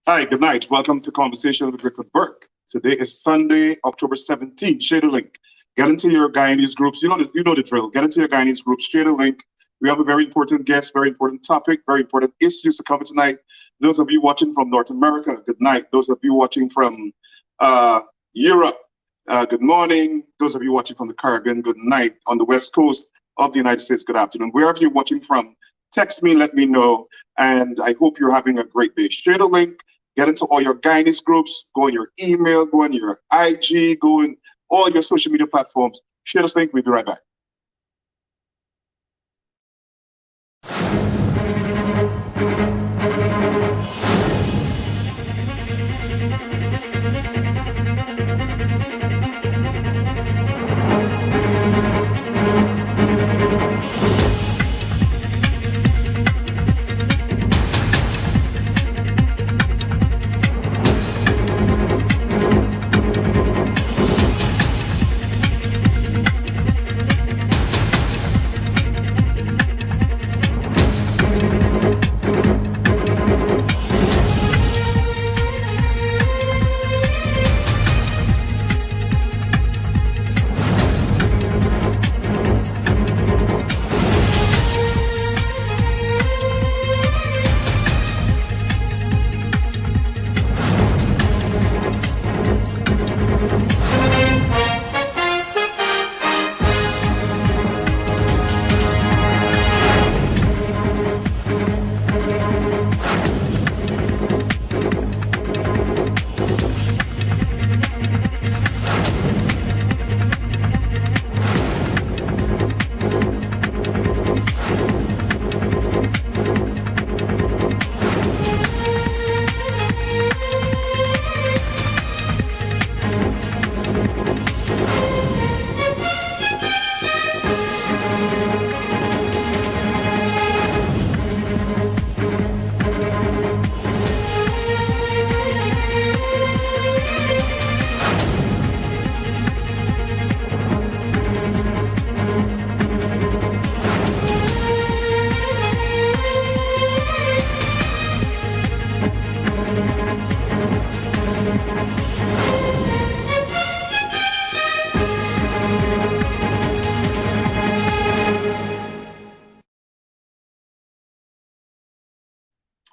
Hi, good night. Welcome to Conversation with Rickford Burke. Today is Sunday, October 17th. Share the link. Get into your Guyanese groups. You know the drill. Get into your Guyanese groups. Share the link. We have a very important guest, very important topic, very important issues to cover tonight. Those of you watching from North America, good night. Those of you watching from Europe, good morning. Those of you watching from the Caribbean, good night. On the West Coast of the United States, good afternoon. Wherever you're watching from, text me, let me know, and I hope you're having a great day. Share the link. Get into all your Guyanese groups, go on your email, go on your IG, go on all your social media platforms. Share this link, we'll be right back.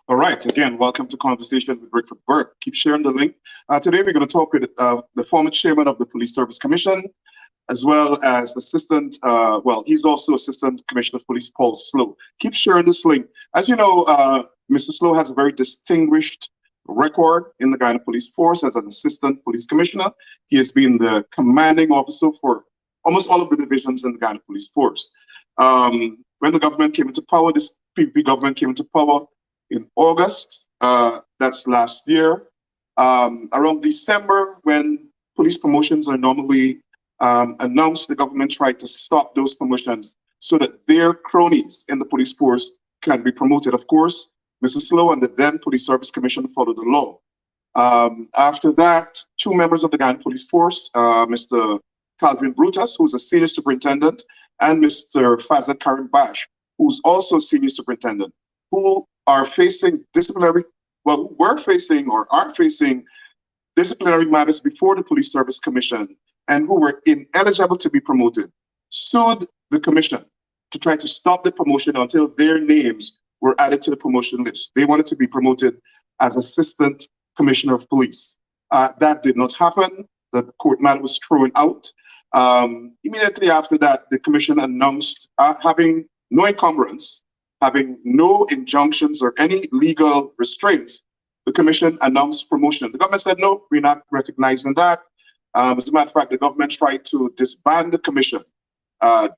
All right, again, welcome to Conversation with Rickford Burke. Keep sharing the link. Today we're going to talk with the former chairman of the Police Service Commission, as well as assistant, he's also Assistant Commissioner of Police, Paul SLOWE. Keep sharing this link. As you know, Mr. SLOWE has a very distinguished record in the Guyana Police Force as an Assistant Police Commissioner. He has been the commanding officer for almost all of the divisions in the Guyana Police Force. When the government came into power, this PPP government came into power in August, that's last year. Around December, when police promotions are normally announced, the government tried to stop those promotions so that their cronies in the police force can be promoted. Of course, Mr. SLOWE and the then Police Service Commission followed the law. After that, two members of the Guyana Police Force, Mr. Calvin Brutus, who's a senior superintendent, and Mr. Fazet Karim Bash, who's also a senior superintendent, who are facing disciplinary, were facing or are facing disciplinary matters before the Police Service Commission, and who were ineligible to be promoted, sued the commission to try to stop the promotion until their names were added to the promotion list. They wanted to be promoted as Assistant Commissioner of Police. That did not happen. The court matter was thrown out. Immediately after that, the commission announced having no encumbrance, having no injunctions or any legal restraints, the commission announced promotion. The government said, no, we're not recognizing that. As a matter of fact, the government tried to disband the commission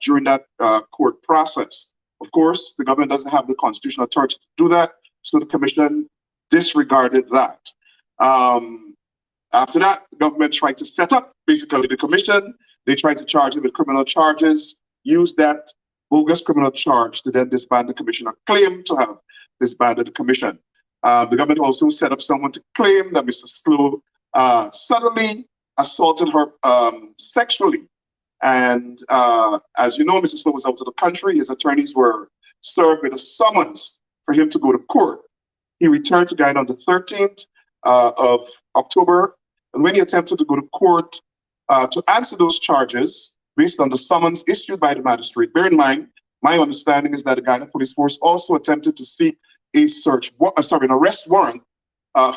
during that court process. Of course, the government doesn't have the constitutional authority to do that, so the commission disregarded that. After that, the government tried to set up basically the commission. They tried to charge it with criminal charges, use that bogus criminal charge to then disband the commission, or claim to have disbanded the commission. The government also set up someone to claim that Mr. SLOWE suddenly assaulted her sexually. And as you know, Mr. SLOWE was out of the country. His attorneys were served with a summons for him to go to court. He returned to Guyana on the 13th. of October, and when he attempted to go to court to answer those charges based on the summons issued by the magistrate. Bear in mind, my understanding is that the Guyana Police Force also attempted to seek a an arrest warrant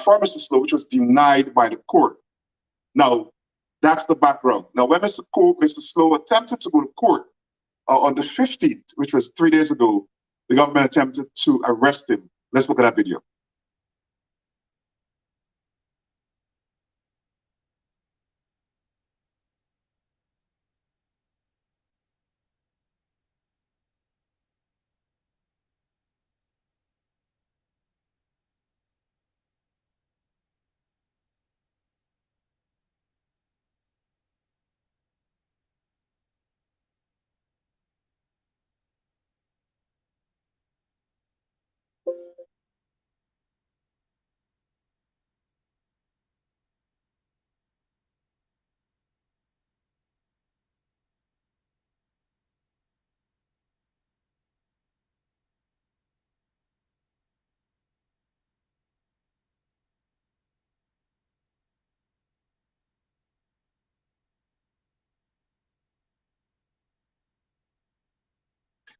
for Mr. SLOWE, which was denied by the court. Now, that's the background. Now, when Mr. SLOWE attempted to go to court on the 15th, which was 3 days ago, the government attempted to arrest him. Let's look at that video.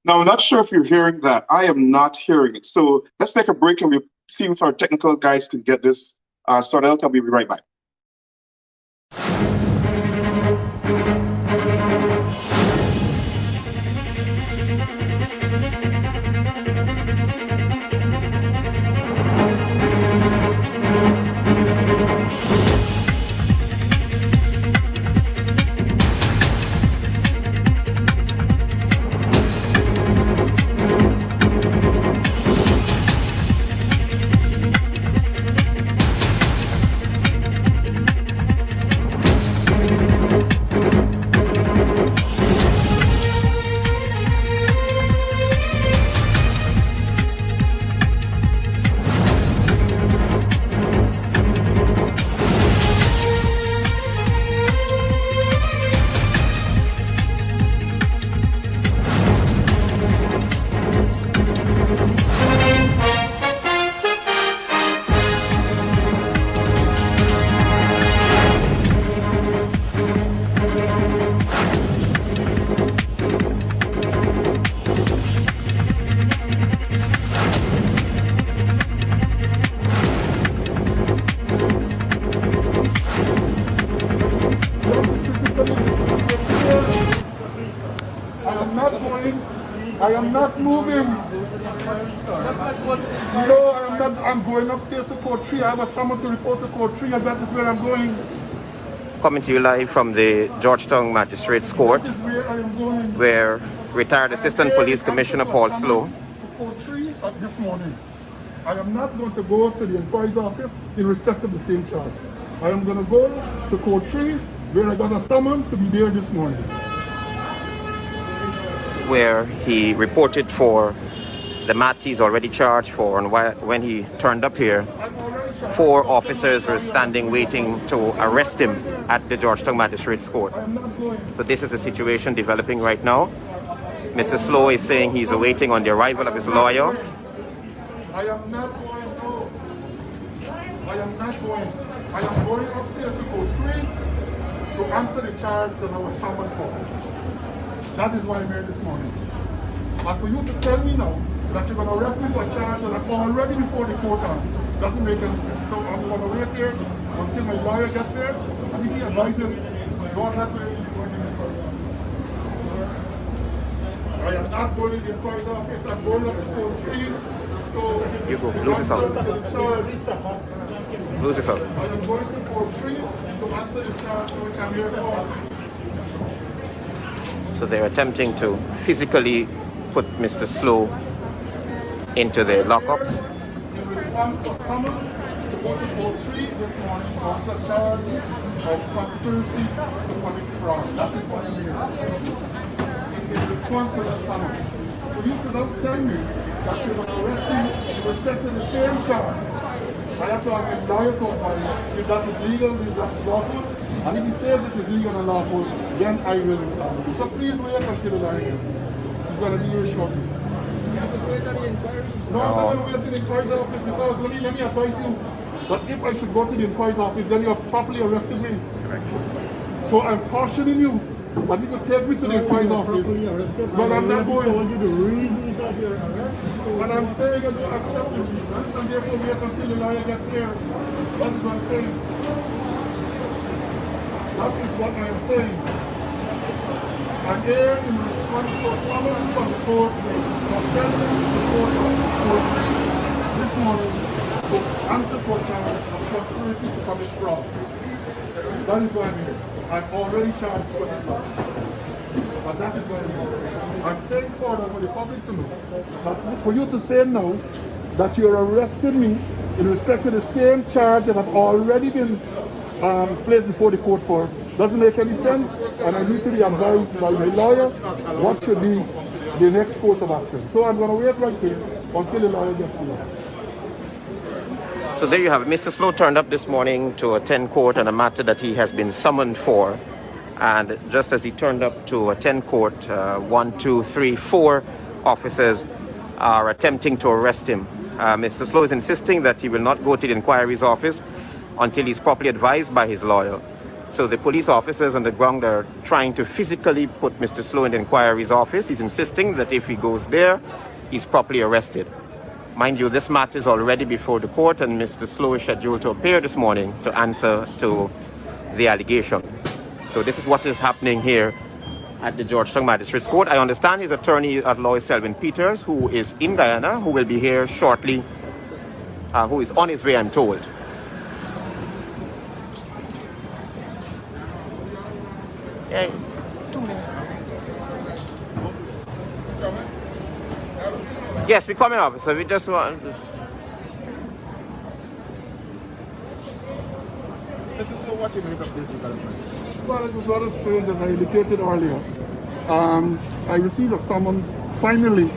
Now, I'm not sure if you're hearing that. I am not hearing it. So let's take a break and we'll see if our technical guys can get this sorted out, and we'll be right back. I am not moving. No, I am not. I'm going upstairs to court 3. I have a summons to report to court 3, and that is where I'm going. Coming to you live from the Georgetown Magistrates Court, where retired Assistant Police Commissioner Paul SLOWE. Court 3 this morning. I am not going to go to the inquiry's office in respect of the same charge. I am going to go to court 3, where I got a summons to be there this morning. Where he reported for the matter he's already charged for, and when he turned up here, 4 officers were standing waiting to arrest him at the Georgetown Magistrates Court. So this is the situation developing right now. Mr. SLOWE is saying he's awaiting on the arrival of his lawyer. I am not going, no. I am not going. I am going upstairs to court 3 to answer the charge that I was summoned for. That is why I'm here this morning. And for you to tell me now that you're going to arrest me for a charge that I'm already before the court doesn't make any sense. So I'm going to wait here until my lawyer gets here, and if he advises, go that way, he's going to the I am not going to the inquiry's office. I'm going up to court 3. So You go, lose this out. Lose this out. I am going to court 3 to answer the charge which I'm here for. So they're attempting to physically put Mr. SLOWE into the lockups. In response to summons to go to court 3 this morning on the charge of conspiracy to commit fraud. That is why I'm here. In response to that summons. So you could not tell me that you're going to arrest me in respect to the same charge. I have to have a lawyer to advise if that is legal, if that is lawful. And if he says it is legal and lawful, then I will. So please wait until the lawyer gets here. He's going to be here shortly. No, I'm not going to wait until the inquiry's office because let me advise you. But if I should go to the inquiry's office, then you have properly arrested me. Correct. So I'm cautioning you. But you can take me to the inquiry's office. But I'm not going. Told you the reasons of your arrest. But I'm saying I don't accept the reasons, and therefore wait until the lawyer gets here. That is what I'm saying. That is what I am saying. I'm here in response to a summons from the court for sending the court of this morning to answer for charge of conspiracy to commit fraud. That is why I'm here. I'm already charged for this one. But that is why I'm here. I'm saying further for the public to know that for you to say now that you're arresting me in respect to the same charge that I've already been placed before the court for doesn't make any sense, and I need to be advised by my lawyer what should be the next course of action. So I'm going to wait right here until the lawyer gets here. So there you have it. Mr. Slowe turned up this morning to attend court on a matter that he has been summoned for. And just as he turned up to attend court, 1, 2, 3, 4 officers are attempting to arrest him. Mr. Slowe is insisting that he will not go to the inquiry's office until he's properly advised by his lawyer. So the police officers on the ground are trying to physically put Mr. Slowe in the inquiry's office. He's insisting that if he goes there, he's properly arrested. Mind you, this matter is already before the court, and Mr. Slowe is scheduled to appear this morning to answer to the allegation. So this is what is happening here at the Georgetown Magistrates Court. I understand his attorney at law is Selwyn Peters, who is in Guyana, who will be here shortly, who is on his way, I'm told. Hey, 2 minutes. Yes, we're coming, officer. We just want... What you made of this development? Well, it was rather strange, as I indicated earlier. I received a summons finally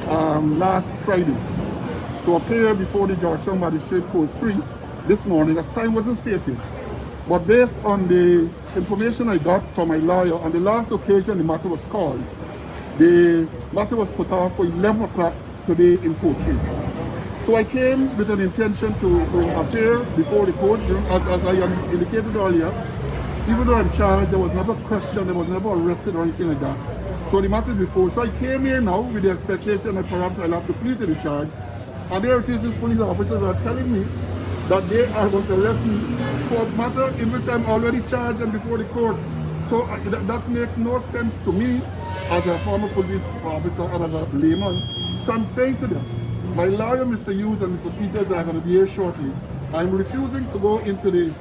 last Friday to appear before the Georgetown Magistrate Court 3 this morning, as time wasn't stated. But based on the information I got from my lawyer, on the last occasion the matter was called, the matter was put off for 11 o'clock today in court 3. So I came with an intention to appear before the court, as I indicated earlier. Even though I'm charged, there was never questioned, I was never arrested or anything like that. So the matter before. So I came here now with the expectation that perhaps I'll have to plead to the charge. And there it is, these police officers are telling me that they are going to arrest me for a matter in which I'm already charged and before the court. So that makes no sense to me as a former police officer and as a layman. So I'm saying to them, my lawyer, Mr. Hughes and Mr. Peters, are going to be here shortly. I'm refusing to go into the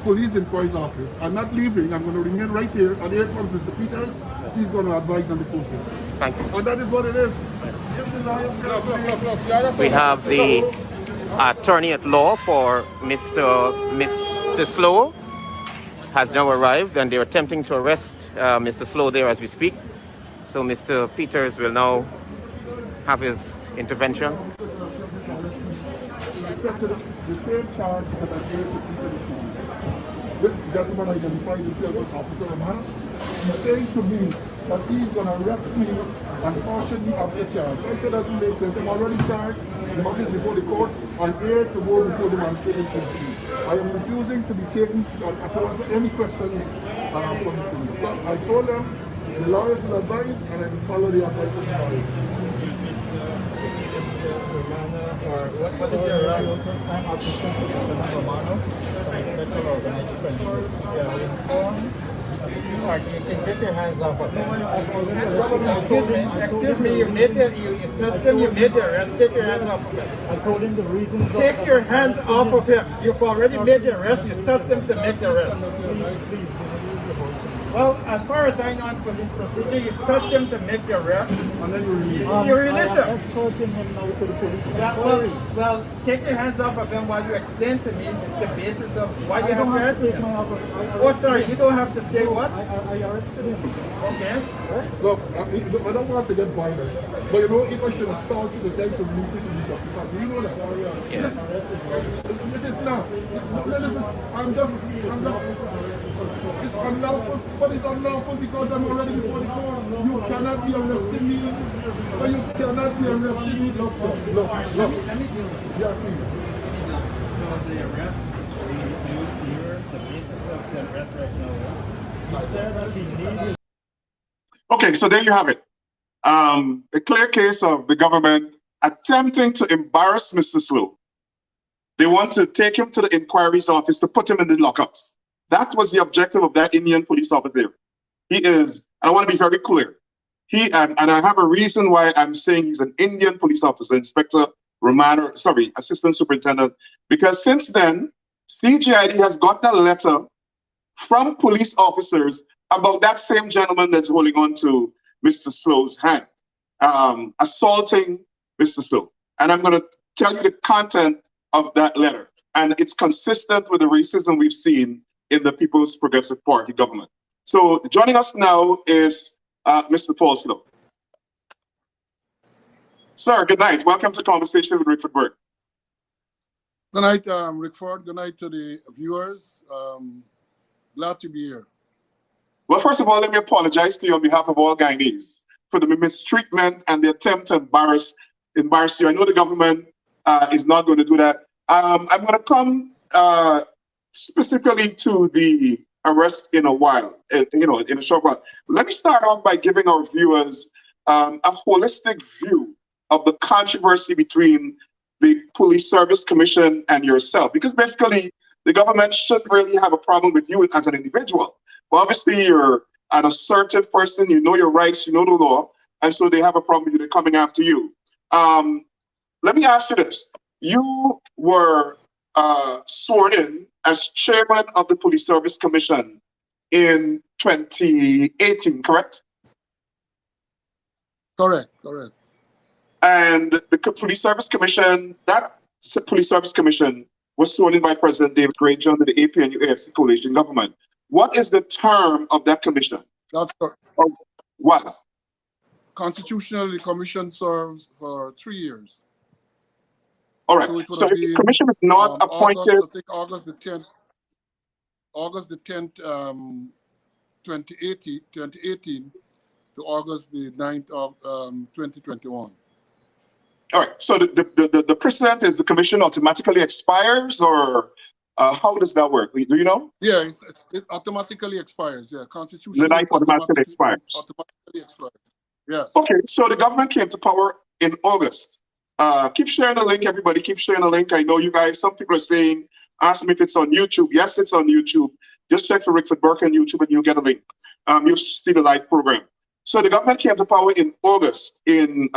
police inquiry's office. I'm not leaving. I'm going to remain right here. And here comes Mr. Peters. He's going to advise on the process. Thank you. And that is what it is. We have the attorney at law for Mr. Slowe has now arrived, and they're attempting to arrest Mr. Slowe there as we speak. So Mr. Peters will now have his intervention. The same charge that I gave to Peter this morning. This gentleman identified himself as Officer Romano. He's saying to me that he's going to arrest me and caution me of the charge. I said that makes sense. I'm already charged. The matter is before the court. I'm here to go before the magistrate. I am refusing to be taken to answer any questions from the police. So I told them the lawyers will advise, and I will follow the advice of the lawyers. What is your rank? I'm Assistant Superintendent Romano from Special Organized Crime. Yeah, informed. You can get your hands off of him. Excuse me, you made the arrest. Take your hands off of him. I told him the reasons. Take your hands off of him. You've already made the arrest. You touched him to make the arrest. Well, as far as I know in police procedure, you touched him to make the arrest. And then you release him. You release him. Escorting him now to the police. Well, take your hands off of him while you explain to me the basis of why you have arrested him. Oh, sorry, you don't have to say what? I arrested him. Okay. Look, I don't want to get violent, but you know, if I should assault you, the time to release it to be justified. Do you know that? Yes. It is not. Listen, I'm just, it's unlawful, but it's unlawful because I'm already before the court. You cannot be arresting me, but you cannot be arresting me. Look. Yeah, please. of the arrest, you're the basis of the arrest right now. He said that he needed. Okay, so there you have it. A clear case of the government attempting to embarrass Mr. Slowe. They want to take him to the inquiry's office to put him in the lockups. That was the objective of that Indian police officer. He is, and I want to be very clear, and I have a reason why I'm saying he's an Indian police officer, Inspector Romano, sorry, Assistant Superintendent, because since then, CGID has gotten a letter from police officers about that same gentleman that's holding on to Mr. Slowe's hand, assaulting Mr. Slowe. And I'm going to tell you the content of that letter. And it's consistent with the racism we've seen in the People's Progressive Party government. So joining us now is Mr. Paul Slowe. Sir, good night. Welcome to Conversation with Rickford Burke. Good night, Rickford. Good night to the viewers. Glad to be here. Well, first of all, let me apologize to you on behalf of all Guyanese for the mistreatment and the attempt to embarrass you. I know the government is not going to do that. I'm going to come specifically to the arrest in a while, in a short while. Let me start off by giving our viewers a holistic view of the controversy between the Police Service Commission and yourself, because basically the government shouldn't really have a problem with you as an individual. Well, obviously you're an assertive person, you know your rights, you know the law, and so they have a problem with you, they're coming after you. Let me ask you this. You were sworn in as chairman of the Police Service Commission in 2018, correct? Correct, correct. And the Police Service Commission, that Police Service Commission was sworn in by President David Granger under the AP and UAFC coalition government. What is the term of that commission? That's correct. Or was? Constitutionally, the commission serves for 3 years. All right. So the commission is not appointed. I think August the 10th, 2018 to August the 9th of 2021. All right. So the precedent is the commission automatically expires, or how does that work? Do you know? Yeah, it automatically expires. Yeah, constitution. The night automatically expires. Automatically expires. Yes. Okay. So the government came to power in August. Keep sharing the link, everybody. Keep sharing the link. I know you guys. Some people are saying, ask me if it's on YouTube. Yes, it's on YouTube. Just check for Rickford Burke on YouTube, and you'll get a link. You'll see the live program. So the government came to power in August in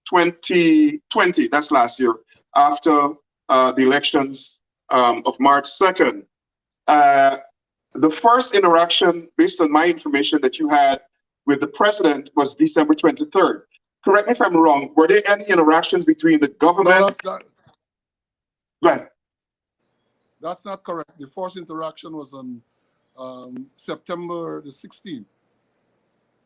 2020, that's last year, after the elections of March 2nd. The first interaction, based on my information that you had with the president, was December 23rd. Correct me if I'm wrong. Were there any interactions between the government? No, that's not. Go ahead. That's not correct. The first interaction was on September the 16th.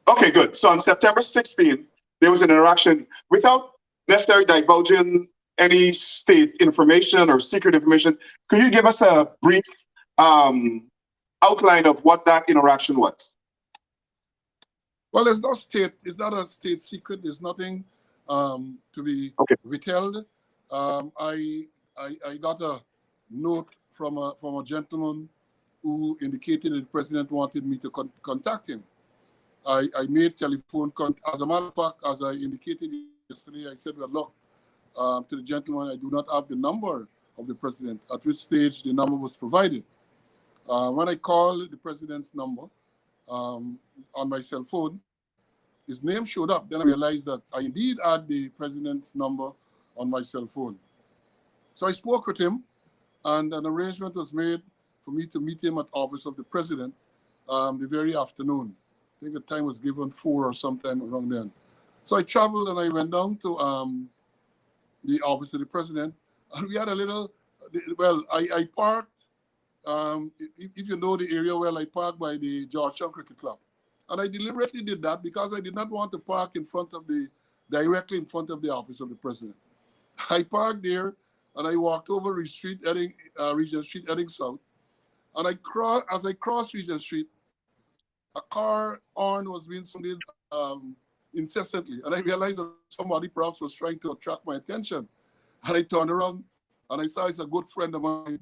Okay, good. So on September 16th, there was an interaction without necessarily divulging any state information or secret information. Could you give us a brief outline of what that interaction was? Well, it's not a state secret. There's nothing to be withheld. I got a note from a gentleman who indicated that the president wanted me to contact him. I made telephone contact. As a matter of fact, as I indicated yesterday, I said, well, look, to the gentleman, I do not have the number of the president, at which stage the number was provided. When I called the president's number on my cell phone, his name showed up. Then I realized that I indeed had the president's number on my cell phone. So I spoke with him, and an arrangement was made for me to meet him at the office of the president the very afternoon. I think the time was given 4 or sometime around then. So I traveled and I went down to the office of the president, and we had a little, well, I parked, if you know the area well, I parked by the Georgetown Cricket Club. And I deliberately did that because I did not want to park directly in front of the office of the president. I parked there and I walked over Regent Street, heading south. And as I crossed Regent Street, a car horn was being sounded incessantly. And I realized that somebody perhaps was trying to attract my attention. And I turned around And I saw it's a good friend of mine,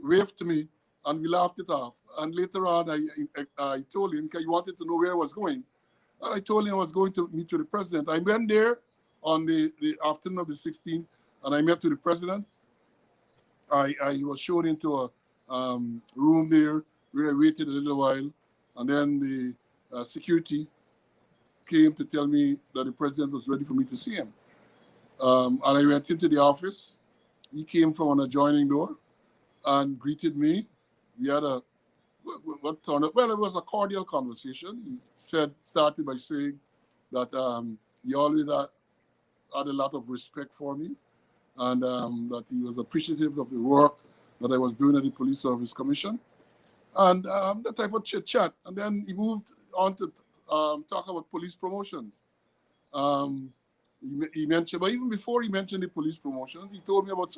waved to me, and we laughed it off. And later on, I told him, because he wanted to know where I was going. And I told him I was going to meet with the president. I went there on the afternoon of the 16th, and I met with the president. I was shown into a room there where I waited a little while, and then the security came to tell me that the president was ready for me to see him. And I went into the office. He came from an adjoining door and greeted me. We had what turned up, well, it was a cordial conversation. He started by saying that he always had a lot of respect for me, and that he was appreciative of the work that I was doing at the Police Service Commission, and that type of chit chat. And then he moved on to talk about police promotions. He mentioned, but even before he mentioned the police promotions, he told me about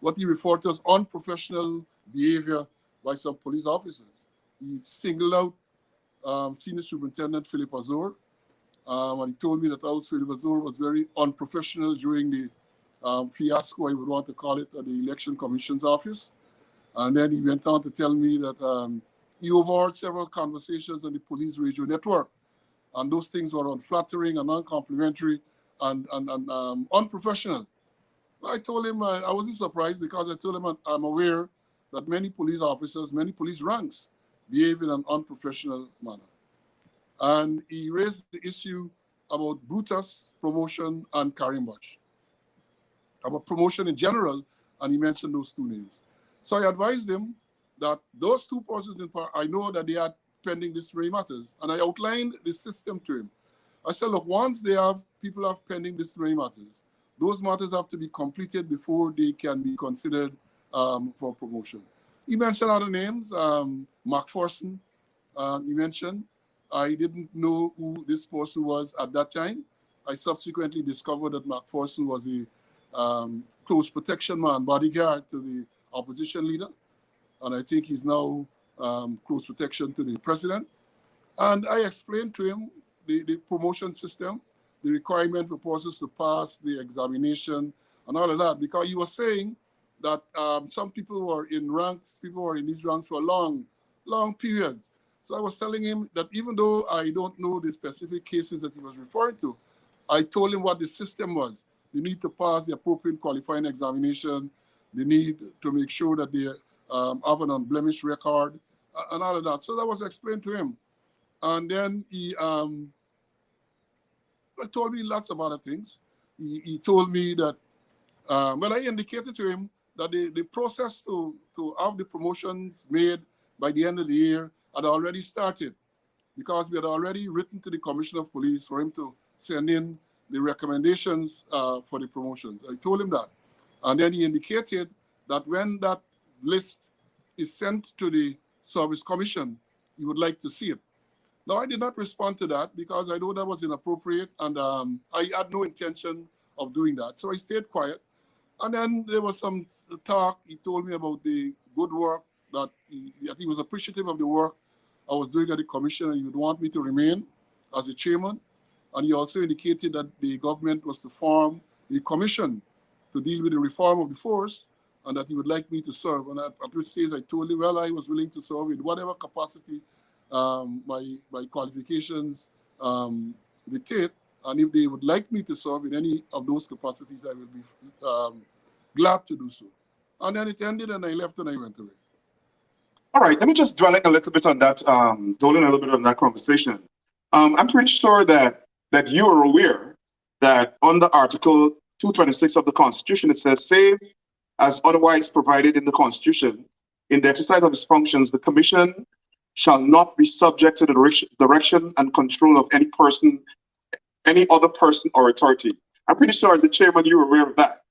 what he referred to as unprofessional behavior by some police officers. He singled out Senior Superintendent Philip Azor, and he told me that Philip Azor was very unprofessional during the fiasco, I would want to call it, at the Election Commission's office. And then he went on to tell me that he overheard several conversations on the police radio network, and those things were unflattering and uncomplimentary and unprofessional. I told him I wasn't surprised, because I told him I'm aware that many police officers, many police ranks behave in an unprofessional manner. And he raised the issue about Brutus promotion and Karimbash, about promotion in general, and he mentioned those two names. So I advised him that those two persons in part, I know that they are pending disciplinary matters, and I outlined the system to him. I said, look, once people have pending disciplinary matters, those matters have to be completed before they can be considered for promotion. He mentioned other names, McPherson, he mentioned. I didn't know who this person was at that time. I subsequently discovered that McPherson was a close protection man, bodyguard to the opposition leader. And I think he's now close protection to the president. And I explained to him the promotion system, the requirement for persons to pass the examination and all of that, because he was saying that some people were in ranks, people were in these ranks for long periods. So I was telling him that even though I don't know the specific cases that he was referring to, I told him what the system was. They need to pass the appropriate qualifying examination. They need to make sure that they have an unblemished record and all of that. So that was explained to him. And then he told me lots of other things. He told me that, well, I indicated to him that the process to have the promotions made by the end of the year had already started, because we had already written to the Commissioner of Police for him to send in the recommendations for the promotions. I told him that. And then he indicated that when that list is sent to the Service Commission, he would like to see it. Now, I did not respond to that because I know that was inappropriate, and I had no intention of doing that. So I stayed quiet. And then there was some talk. He told me about the good work, that he was appreciative of the work I was doing at the commission, and he would want me to remain as a chairman. And he also indicated that the government was to form a commission to deal with the reform of the force, and that he would like me to serve. And at which stage I told him, well, I was willing to serve in whatever capacity my qualifications dictate. And if they would like me to serve in any of those capacities, I will be glad to do so. And then it ended, and I left, and I went away. All right, let me just dwell a little bit on that, dwelling a little bit on that conversation. I'm pretty sure that you are aware that under Article 226 of the Constitution, it says, save as otherwise provided in the Constitution, in the exercise of its functions, the Commission shall not be subject to the direction and control of any other person or authority. I'm pretty sure as the chairman, you're aware of that.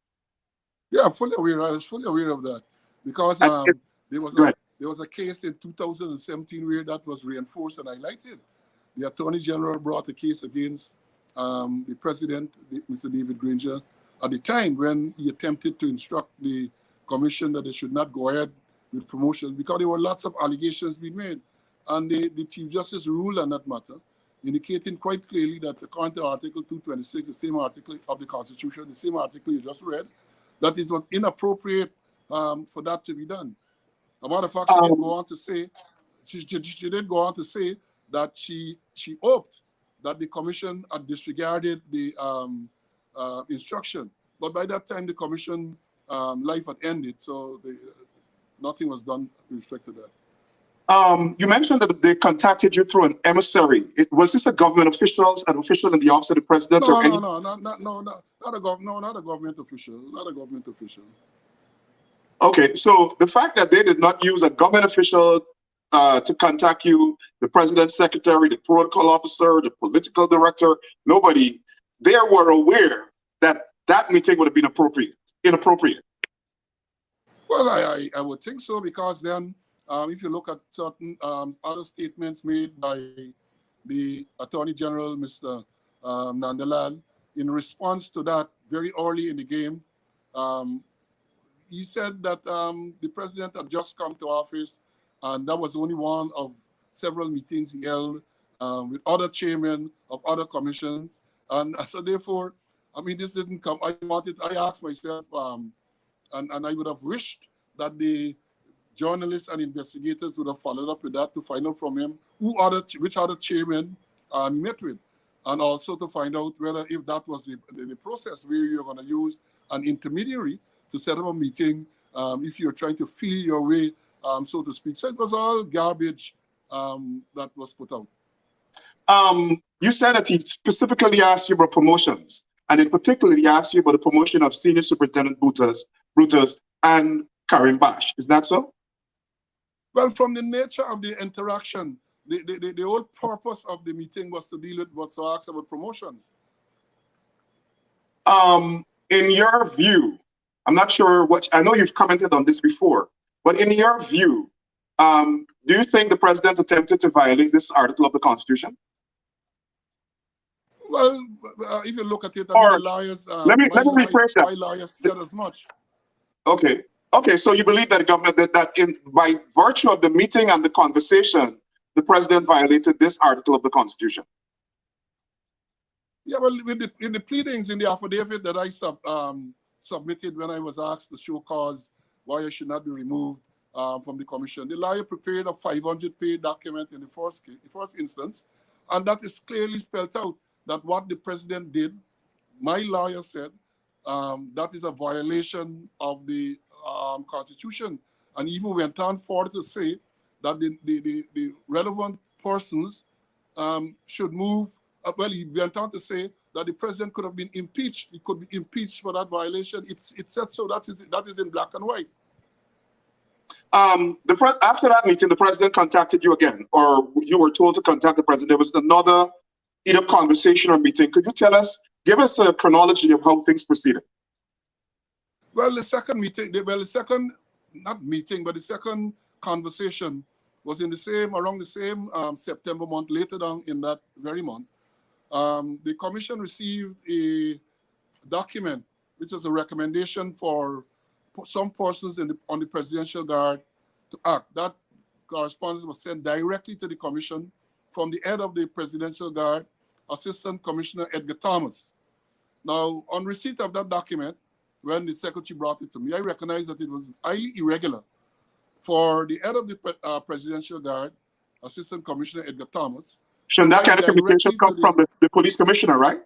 Yeah, I'm fully aware. I was fully aware of that, because there was a case in 2017 where that was reinforced and highlighted. The Attorney General brought a case against the President, Mr. David Granger, at the time when he attempted to instruct the Commission that they should not go ahead with promotions, because there were lots of allegations being made. And the Chief Justice ruled on that matter, indicating quite clearly that according to Article 226, the same article of the Constitution, the same article you just read, that it was inappropriate for that to be done. As a matter of fact, she did go on to say, she did go on to say that she hoped that the commission had disregarded the instruction. But by that time, the commission life had ended, so nothing was done with respect to that. You mentioned that they contacted you through an emissary. Was this a government official, an official in the office of the president? No, or no, any... no, not a government official, not a government official. Okay, so the fact that they did not use a government official to contact you, the president's secretary, the protocol officer, the political director, nobody, they were aware that that meeting would have been inappropriate. Well, I would think so, because then if you look at certain other statements made by the Attorney General, Mr. Nandalal, in response to that very early in the game, he said that the president had just come to office, and that was only one of several meetings he held with other chairmen of other commissions. And so therefore, I mean, this didn't come. I asked myself, and I would have wished that the journalists and investigators would have followed up with that to find out from him which other chairmen met with, and also to find out whether, if that was the process where you're going to use an intermediary to set up a meeting, if you're trying to feel your way, so to speak. So it was all garbage that was put out. You said that he specifically asked you about promotions, and in particular, he asked you about the promotion of Senior Superintendent Brutus and Karim Bash. Is that so? Well, from the nature of the interaction, the whole purpose of the meeting was to deal with what's asked about promotions. In your view, I'm not sure what, I know you've commented on this before, but in your view, do you think the president attempted to violate this article of the Constitution? Well, if you look at it, I mean, the lawyers, let me rephrase that. My lawyers said as much. Okay. Okay, so you believe that the government, by virtue of the meeting and the conversation, the president violated this article of the Constitution? Yeah, well, in the pleadings, in the affidavit that I submitted when I was asked to show cause why I should not be removed from the commission, the lawyer prepared a 500-page document in the first instance, and that is clearly spelled out that what the president did, my lawyer said, that is a violation of the Constitution, and even went on further to say that the relevant persons should move. Well, he went on to say that the president could have been impeached. He could be impeached for that violation. It said so. That is in black and white. After that meeting, the president contacted you again, or you were told to contact the president. There was another either conversation or meeting. Could you give us a chronology of how things proceeded? Well, the second meeting, the second conversation was around the same September month, later on in that very month. The commission received a document, which was a recommendation for some persons on the presidential guard to act. That correspondence was sent directly to the commission from the head of the presidential guard, Assistant Commissioner Edgar Thomas. Now, on receipt of that document, when the secretary brought it to me, I recognized that it was highly irregular for the head of the presidential guard, Assistant Commissioner Edgar Thomas. Shouldn't that kind of communication come from the police commissioner, right?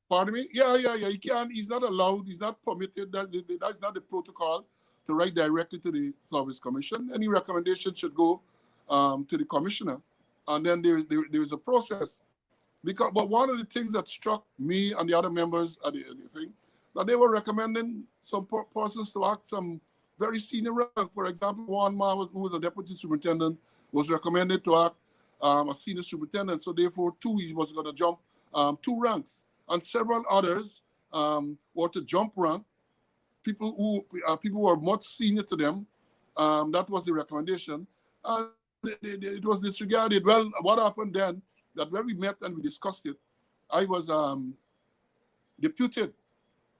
Pardon me? Yeah. He can't. He's not allowed. He's not permitted. That's not the protocol to write directly to the Service Commission. Any recommendation should go to the commissioner, and then there is a process. But one of the things that struck me and the other members at the thing, that they were recommending some persons to act some very senior rank. For example, one man who was a deputy superintendent was recommended to act a senior superintendent. So therefore, he was going to jump 2 ranks, and several others were to jump rank. People who were much senior to them. That was the recommendation, and it was disregarded. Well, what happened then? That when we met and we discussed it, I was deputed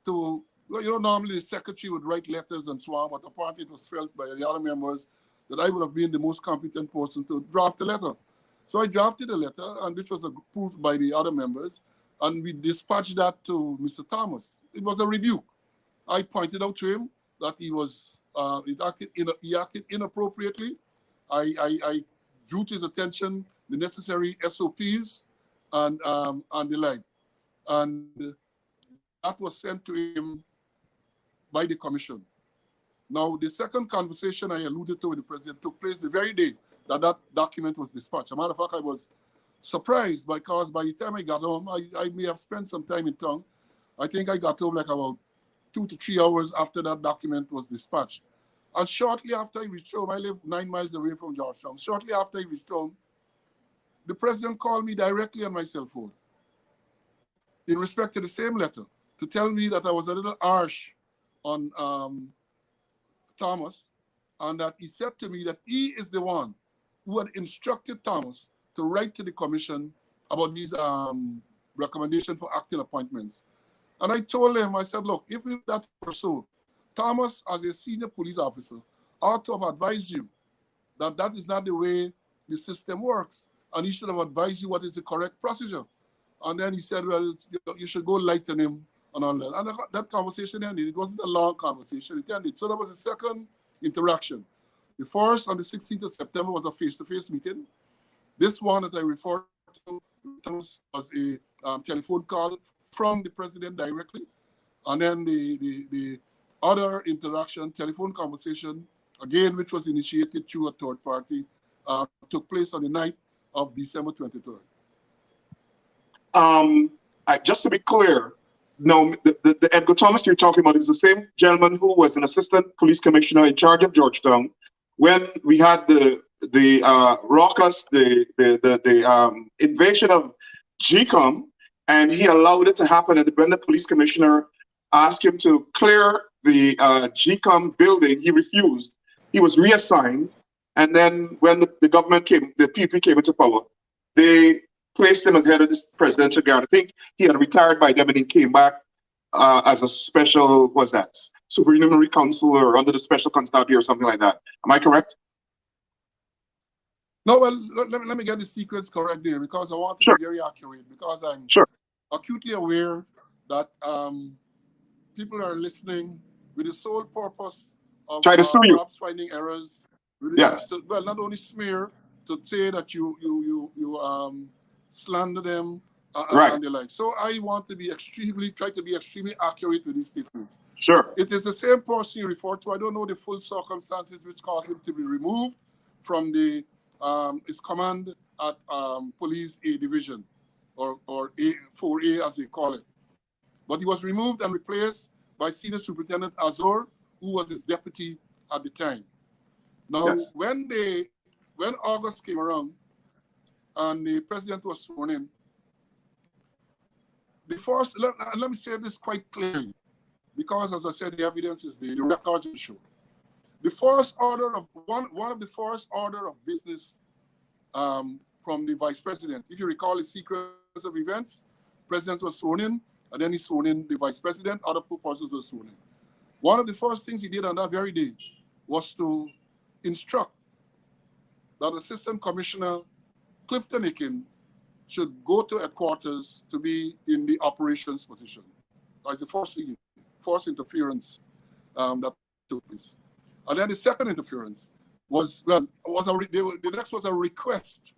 to, normally the secretary would write letters and so on, but apparently it was felt by the other members that I would have been the most competent person to draft the letter. So I drafted a letter, and which was approved by the other members, and we dispatched that to Mr. Thomas. It was a rebuke. I pointed out to him that he acted inappropriately. I drew to his attention the necessary SOPs and the like. And that was sent to him by the commission. Now, the second conversation I alluded to with the president took place the very day that that document was dispatched. As a matter of fact, I was surprised because by the time I got home, I may have spent some time in town. I think I got home like about 2 to 3 hours after that document was dispatched. And shortly after I reached home, I live 9 miles away from Georgetown. Shortly after I reached home, the president called me directly on my cell phone in respect to the same letter to tell me that I was a little harsh on Thomas, and that he said to me that he is the one who had instructed Thomas to write to the commission about these recommendations for acting appointments. And I told him, I said, look, if that were so, Thomas, as a senior police officer, ought to have advised you that that is not the way the system works, and he should have advised you what is the correct procedure. And then he said, well, you should go lighten him and all that. And that conversation ended. It wasn't a long conversation. It ended. So that was the second interaction. The first, on the 16th of September, was a face-to-face meeting. This one that I referred to was a telephone call from the president directly. And then the other interaction, telephone conversation, again, which was initiated through a third party, took place on the night of December 23rd. Just to be clear, no, the Edgar Thomas you're talking about is the same gentleman who was an assistant police commissioner in charge of Georgetown when we had the raucous, the invasion of GCOM, and he allowed it to happen. And when the police commissioner asked him to clear the GCOM building, he refused. He was reassigned, and then when the government came, the PP came into power, they placed him as head of this presidential guard. I think he had retired by then and he came back as a special, what's that, supernumerary counsel or under the special constabulary or something like that. Am I correct? No, well, let me get the sequence correct there, because I want to be very accurate, because I'm acutely aware that people are listening with the sole purpose of try to sue you, perhaps finding errors. Yes. Well, not only smear, to say that you slander them and the like. So I want to be try to be extremely accurate with these statements. Sure. It is the same person you refer to. I don't know the full circumstances which caused him to be removed from the his command at Police A Division, or 4A as they call it. But he was removed and replaced by Senior Superintendent Azor, who was his deputy at the time. Now, when August came around and the president was sworn in, the first, let me say this quite clearly, because as I said, the evidence is there, the records will show. The first order of one of the first order of business from the vice president, if you recall the sequence of events, president was sworn in, and then he sworn in the vice president, other persons were sworn in. One of the first things he did on that very day was to instruct that Assistant Commissioner Clifton Aiken should go to headquarters to be in the operations position. That's the first interference that took place. And then the second interference was, the next was a request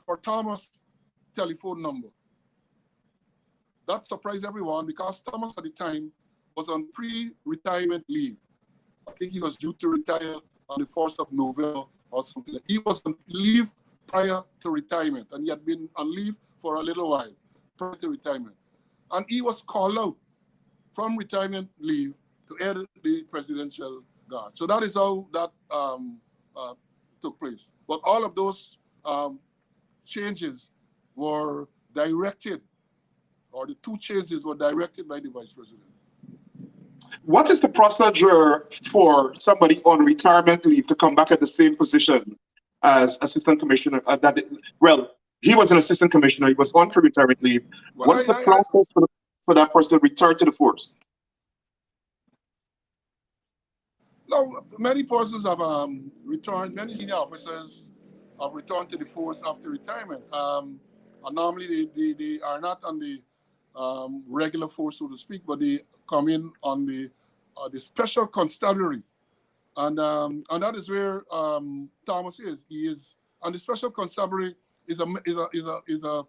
for Thomas' telephone number. That surprised everyone because Thomas at the time was on pre-retirement leave. I think he was due to retire on the 1st of November or something. He was on leave prior to retirement, and he had been on leave for a little while prior to retirement. And he was called out from retirement leave to head the presidential guard. So that is how that took place. But all of those changes were directed, or the two changes were directed by the vice president. What is the procedure for somebody on retirement leave to come back at the same position as assistant commissioner? Well, he was an assistant commissioner. He was on for retirement leave. Well, what is the process for that person to return to the force? No, many persons have returned. Many senior officers have returned to the force after retirement. And normally they are not on the regular force, so to speak, but they come in on the special constabulary, and that is where Thomas is. He is, and the special constabulary is a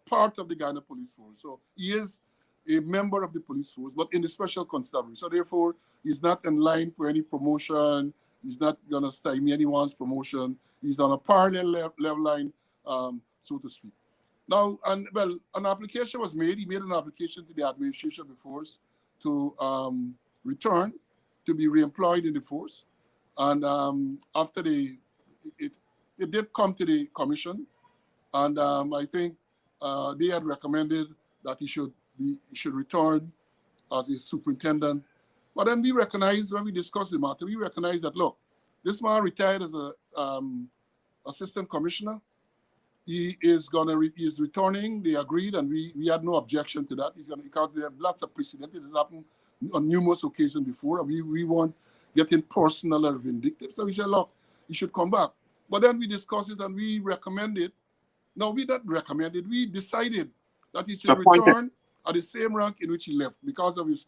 part of the Guyana police force. So he is a member of the police force, but in the special constabulary. So therefore, he's not in line for any promotion. He's not going to stymie anyone's promotion. He's on a parallel level line, so to speak. Now, an application was made. He made an application to the administration of the force to return, to be reemployed in the force. And after it did come to the commission, and I think they had recommended that he should return as a superintendent. But then we recognized, when we discussed the matter, we recognized that, look, this man retired as an assistant commissioner. He is returning. They agreed, and we had no objection to that. Because they have lots of precedent. It has happened on numerous occasions before, and we weren't getting personal or vindictive. So we said, look, he should come back. But then we discussed it, and we recommended. No, we not recommended. We decided that he should return at the same rank in which he left because the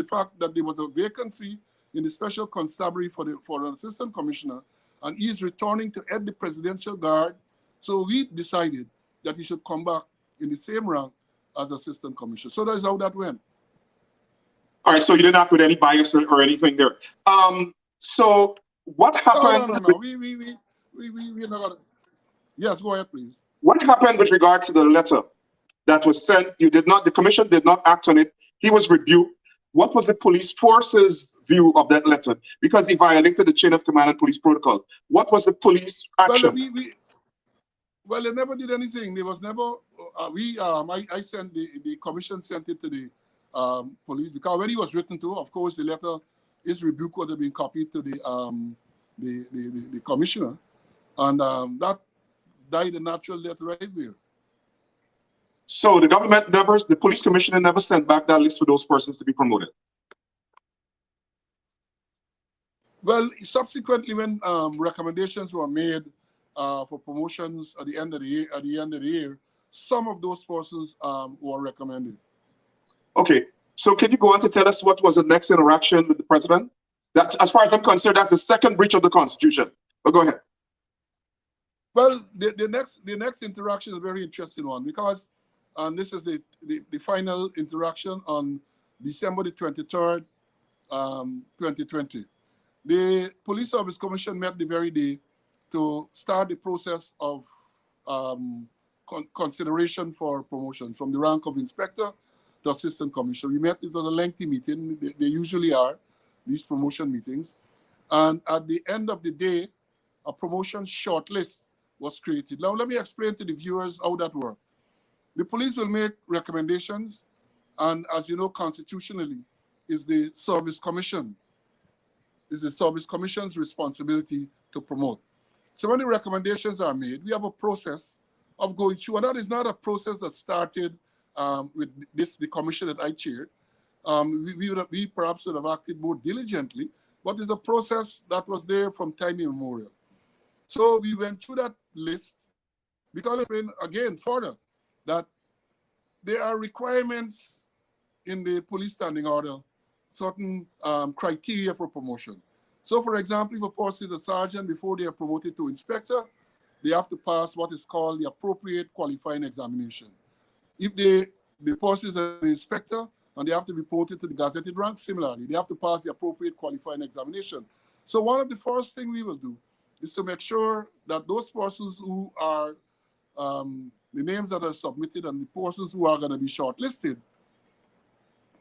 fact that there was a vacancy in the special constabulary for an assistant commissioner, and he's returning to head the presidential guard. So we decided that he should come back in the same rank as assistant commissioner. So that's how that went. All right, so you didn't act with any bias or anything there. So what happened? No. We're not gonna. Yes, go ahead, please. What happened with regard to the letter that was sent? The commission did not act on it. He was rebuked. What was the police force's view of that letter? Because he violated the chain of command and police protocol. What was the police action? Well, they never did anything. There was never. I sent the commission sent it to the police, because when he was written to, of course, the letter, his rebuke would have been copied to the commissioner, and that died a natural death right there. So the police commissioner never sent back that list for those persons to be promoted. Well, subsequently, when recommendations were made for promotions at the end of the year, some of those persons were recommended. Okay, so can you go on to tell us what was the next interaction with the president? That's, as far as I'm concerned, that's the second breach of the Constitution. But go ahead. Well, the next interaction is a very interesting one, because this is the final interaction on December the 23rd, 2020. The Police Service Commission met the very day to start the process of consideration for promotion from the rank of inspector to assistant commissioner. We met. It was a lengthy meeting. They usually are, these promotion meetings. And at the end of the day, a promotion shortlist was created. Now, let me explain to the viewers how that works. The police will make recommendations, and as you know, constitutionally, is the Service Commission. It's the Service Commission's responsibility to promote. So when the recommendations are made, we have a process of going through, and that is not a process that started with the commission that I chaired. We perhaps would have acted more diligently, but it's a process that was there from time immemorial. So we went through that list, because again, further, that there are requirements in the police standing order, certain criteria for promotion. So, for example, if a person is a sergeant, before they are promoted to inspector, they have to pass what is called the appropriate qualifying examination. If the person is an inspector and they have to be promoted to the gazetted rank, similarly, they have to pass the appropriate qualifying examination. So one of the first things we will do is to make sure that those persons who are, the names that are submitted and the persons who are going to be shortlisted,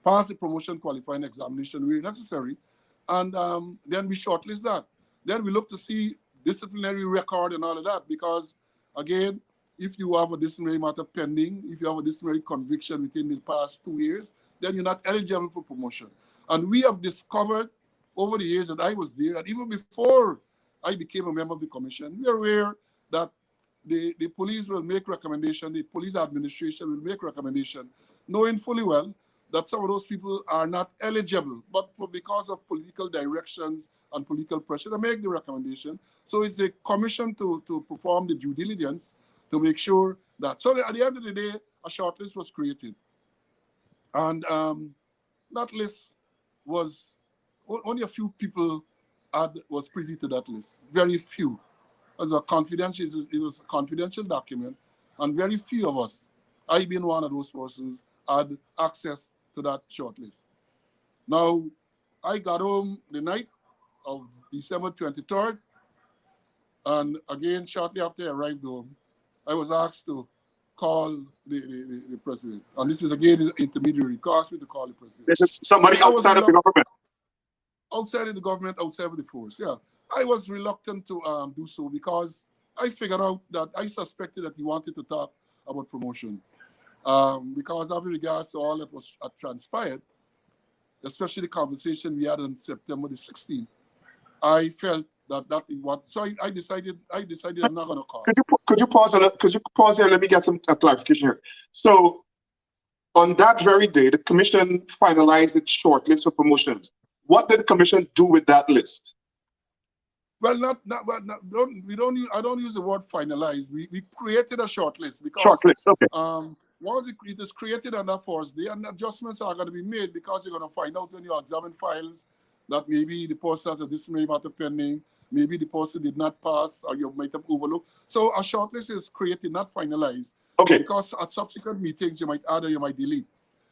pass the promotion qualifying examination where necessary, and then we shortlist that. Then we look to see disciplinary record and all of that, because again, if you have a disciplinary matter pending, if you have a disciplinary conviction within the past 2 years, then you're not eligible for promotion. And we have discovered over the years that I was there, and even before I became a member of the commission, we are aware that the police will make recommendation, the police administration will make recommendation, knowing fully well that some of those people are not eligible, but because of political directions and political pressure, they make the recommendation. So it's a commission to perform the due diligence to make sure that, so at the end of the day, a shortlist was created. And that list was, only a few people was privy to that list, very few. It was a confidential document, and very few of us, I being one of those persons, had access to that shortlist. Now, I got home the night of December 23rd, and again, shortly after I arrived home, I was asked to call the president. And this is again the intermediary who asked me to call the president. This is somebody outside of the government. Outside of the government, outside of the force, yeah. I was reluctant to do so because I figured out that I suspected that he wanted to talk about promotion. Because of regards to all that was transpired, especially the conversation we had on September the 16th, I felt that he wanted. So I decided I'm not going to call. Could you pause? Could you pause here? Let me get some clarification here. So, on that very day, the commission finalized its shortlist for promotions. What did the commission do with that list? Well, I don't use the word finalized. We created a shortlist because shortlist, okay. Once it is created on that first day, and adjustments are going to be made because you're going to find out when you examine files that maybe the person has a disciplinary matter pending, maybe the person did not pass, or you might have overlooked. So a shortlist is created, not finalized. Okay. Because at subsequent meetings you might add or you might delete.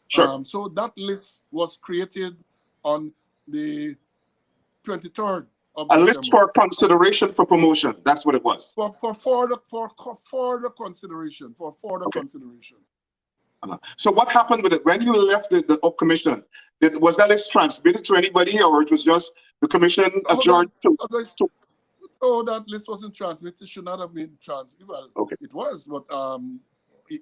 Sure. So that list was created on the 23rd of a December. List for consideration for promotion. That's what it was. For further consideration. Consideration. So what happened with it when you left the commission? Was that list transmitted to anybody, or it was just the commission adjourned to? Oh, that list wasn't transmitted. Should not have been transmitted. Well, okay. It was, but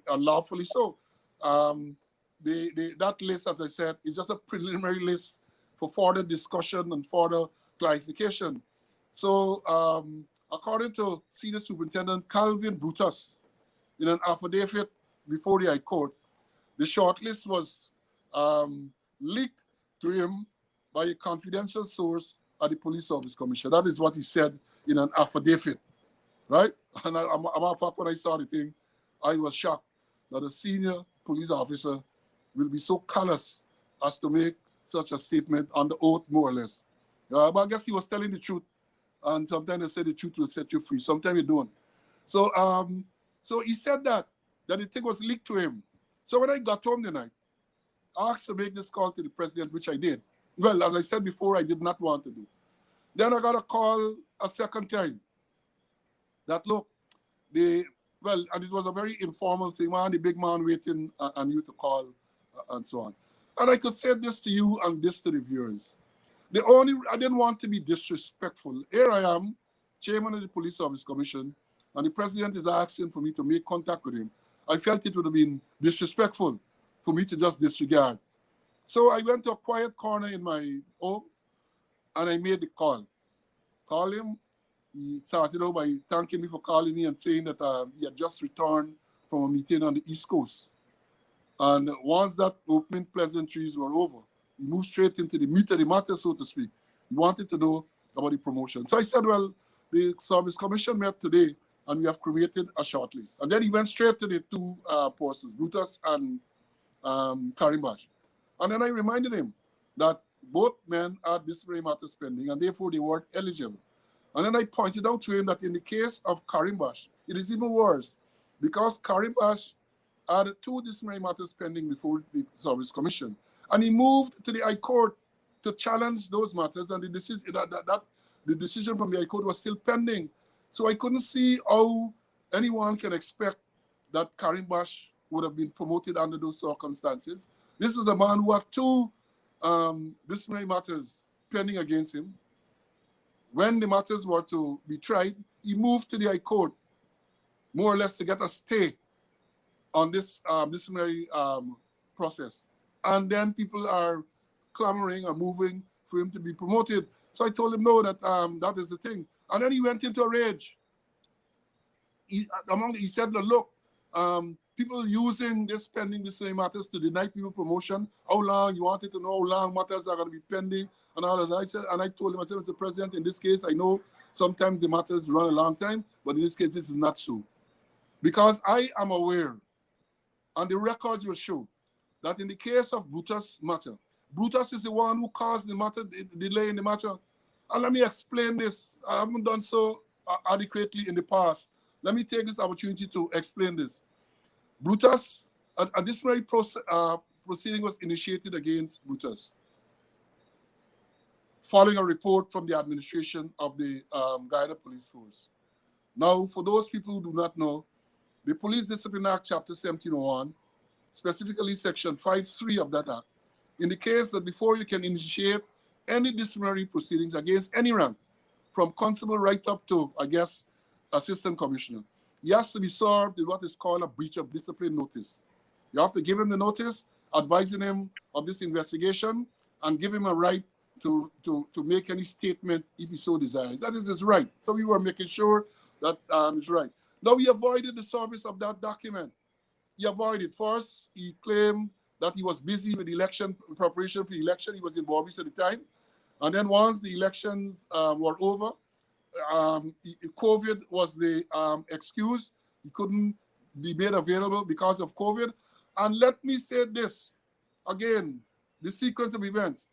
unlawfully so. That list, as I said, is just a preliminary list for further discussion and further clarification. So, according to Senior Superintendent Calvin Brutus, in an affidavit before the High Court, the shortlist was leaked to him by a confidential source at the Police Service Commission. That is what he said in an affidavit, right? And when I saw the thing, I was shocked that a senior police officer will be so callous as to make such a statement on the oath, more or less. But I guess he was telling the truth, and sometimes they say the truth will set you free. Sometimes you don't. So, so he said that the thing was leaked to him. So when I got home the night, I asked to make this call to the president, which I did. Well, as I said before, I did not want to do. Then I got a call a second time that, look, and it was a very informal thing, man, the big man waiting on you to call and so on. And I could say this to you and this to the viewers. I didn't want to be disrespectful. Here I am, chairman of the Police Service Commission, and the president is asking for me to make contact with him. I felt it would have been disrespectful for me to just disregard. So I went to a quiet corner in my home and I made the call. Call him. He started out by thanking me for calling me and saying that he had just returned from a meeting on the East Coast. And once that opening pleasantries were over, he moved straight into the meat of the matter, so to speak. He wanted to know about the promotion. So I said, well, the Service Commission met today and we have created a shortlist. And then he went straight to the two persons, Brutus and Karimbash. And then I reminded him that both men had disciplinary matters pending and therefore they weren't eligible. And then I pointed out to him that in the case of Karimbash, it is even worse because Karimbash had two disciplinary matters pending before the Service Commission. And he moved to the High Court to challenge those matters, and the decision from the High Court was still pending. So I couldn't see how anyone can expect that Karimbash would have been promoted under those circumstances. This is the man who had two disciplinary matters pending against him. When the matters were to be tried, he moved to the High Court, more or less to get a stay on this disciplinary process. And then people are clamoring or moving for him to be promoted. So I told him, no, that is the thing. And then he went into a rage. He said, look, people using this pending disciplinary matters to deny people promotion. How long? You wanted to know how long matters are going to be pending and all of that. I told him, I said, Mr. President, in this case, I know sometimes the matters run a long time, but in this case, this is not so. Because I am aware and the records will show that in the case of Brutus matter, Brutus is the one who caused the matter, the delay in the matter. And let me explain this. I haven't done so adequately in the past. Let me take this opportunity to explain this. Brutus, a disciplinary proceeding was initiated against Brutus following a report from the administration of the Guyana Police Force. Now, for those people who do not know, the Police Discipline Act, Chapter 1701, specifically Section 5.3 of that act, indicates that before you can initiate any disciplinary proceedings against any rank, from constable right up to, I guess, assistant commissioner, he has to be served with what is called a breach of discipline notice. You have to give him the notice, advising him of this investigation, and give him a right to make any statement if he so desires. That is his right. So we were making sure that it's right. Now, he avoided the service of that document. He avoided. First, he claimed that he was busy with election preparation for the election. He was in Barbados at the time. And then once the elections were over, COVID was the excuse. He couldn't be made available because of COVID. And let me say this, again, the sequence of events.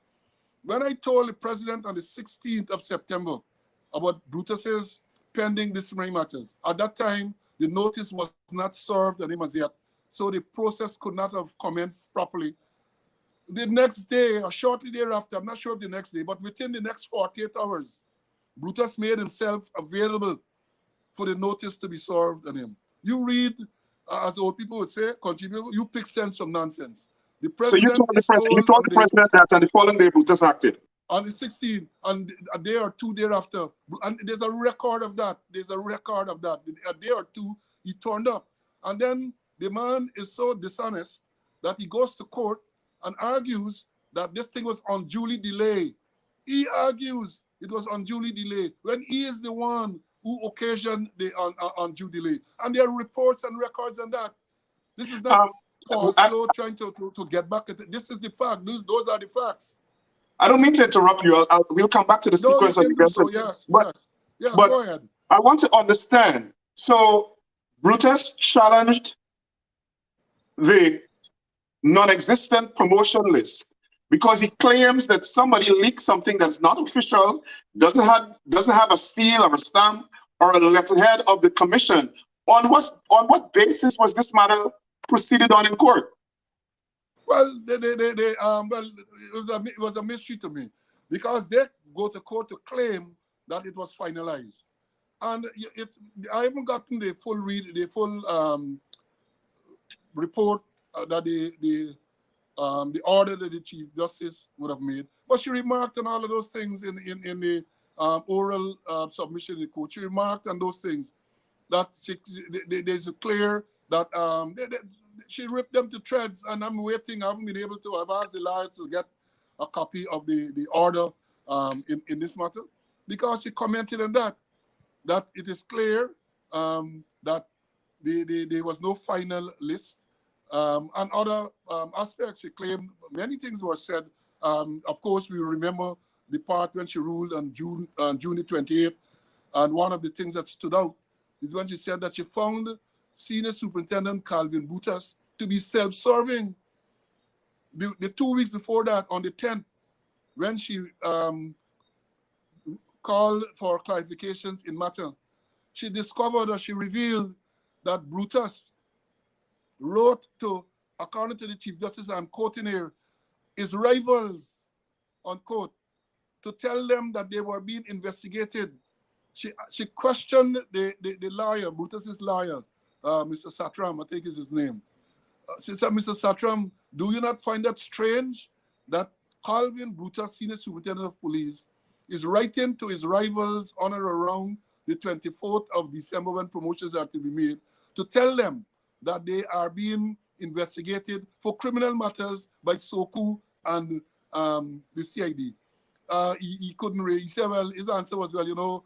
When I told the president on the 16th of September about Brutus's pending disciplinary matters, at that time, the notice was not served on him as yet, so the process could not have commenced properly. The next day, or shortly thereafter, I'm not sure of the next day, but within the next 48 hours, Brutus made himself available for the notice to be served on him. You read, as old people would say, contribute, you pick sense from nonsense. The president so you told the president that on the following day Brutus acted? On the 16th, and a day or two thereafter, and there's a record of that. There's a record of that. A day or two, he turned up. And then the man is so dishonest that he goes to court and argues that this thing was unduly delayed. He argues it was unduly delayed when he is the one who occasioned the undue delay. And there are reports and records on that. This is not Paul Slow trying to get back at it. This is the fact. Those are the facts. I don't mean to interrupt you. We'll come back to the sequence of events. So, yes, go ahead. I want to understand. So Brutus challenged the non-existent promotion list because he claims that somebody leaked something that's not official, doesn't have a seal or a stamp or a letterhead of the commission. On what basis was this matter proceeded on in court? Well, it was a mystery to me because they go to court to claim that it was finalized, and I haven't gotten the full report that the order that the Chief Justice would have made. But she remarked on all of those things in the oral submission in the court. She remarked on those things that there's a clear that she ripped them to shreds, and I'm waiting. I haven't been able to. I've asked the lawyer to get a copy of the order in this matter because she commented on that it is clear that there was no final list and other aspects. She claimed many things were said. Of course, we remember the part when she ruled on June the 28th, and one of the things that stood out is when she said that she found Senior Superintendent Calvin Brutus to be self-serving. The 2 weeks before that, on the 10th, when she called for clarifications in matter, she discovered or she revealed that Brutus wrote to, according to the Chief Justice, I'm quoting here, his rivals, unquote, to tell them that they were being investigated. She questioned the lawyer, Brutus's lawyer, Mr. Satram, I think is his name. She said, Mr. Satram, do you not find that strange that Calvin Brutus, Senior Superintendent of Police, is writing to his rivals on or around the 24th of December when promotions are to be made to tell them that they are being investigated for criminal matters by SOCU and the CID? He couldn't really, he said, well, his answer was, well,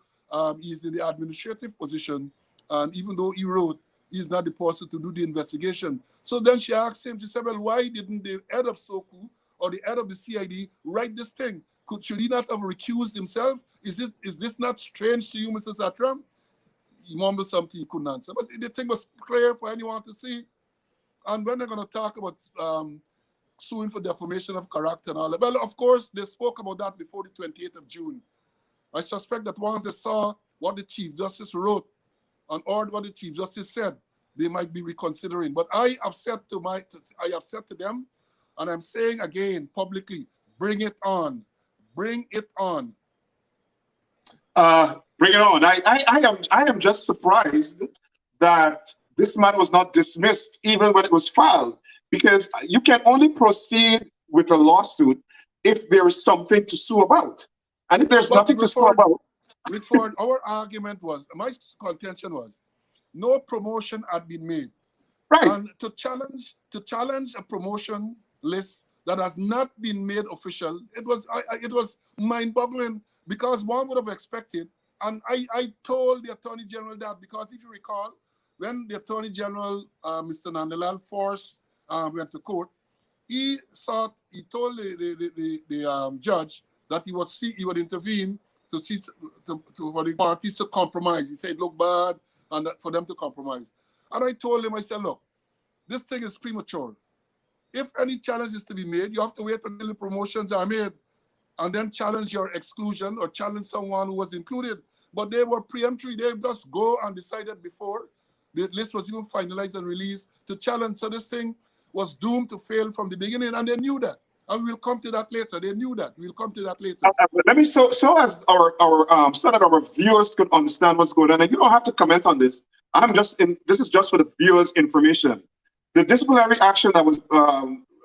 he's in the administrative position, and even though he wrote, he's not the person to do the investigation. So then she asked him, she said, well, why didn't the head of SOCU or the head of the CID write this thing? Should he not have recused himself? Is this not strange to you, Mr. Satram? He mumbled something he couldn't answer. But the thing was clear for anyone to see. And when they're going to talk about suing for defamation of character and all that, well, of course, they spoke about that before the 28th of June. I suspect that once they saw what the Chief Justice wrote and heard what the Chief Justice said, they might be reconsidering. But I have said to them, and I'm saying again publicly, bring it on. Bring it on. Bring it on. I am just surprised that this matter was not dismissed even when it was filed, because you can only proceed with a lawsuit if there is something to sue about. And if there's nothing to sue about. Rickford, our argument was, my contention was, no promotion had been made. Right. And to challenge a promotion list that has not been made official, it was mind-boggling, because one would have expected, and I told the Attorney General that, because if you recall, when the Attorney General, Mr. Nandalal Force, went to court, he told the judge that he would intervene for the parties to compromise. He said, look bad, and for them to compromise. And I told him, I said, look, this thing is premature. If any challenge is to be made, you have to wait until the promotions are made and then challenge your exclusion or challenge someone who was included. But they were preemptory. They just go and decided before the list was even finalized and released to challenge. So this thing was doomed to fail from the beginning, and they knew that. And we'll come to that later. They knew that. We'll come to that later. Let me so as our so that our viewers could understand what's going on, and you don't have to comment on this. This is just for the viewers' information. The disciplinary action that was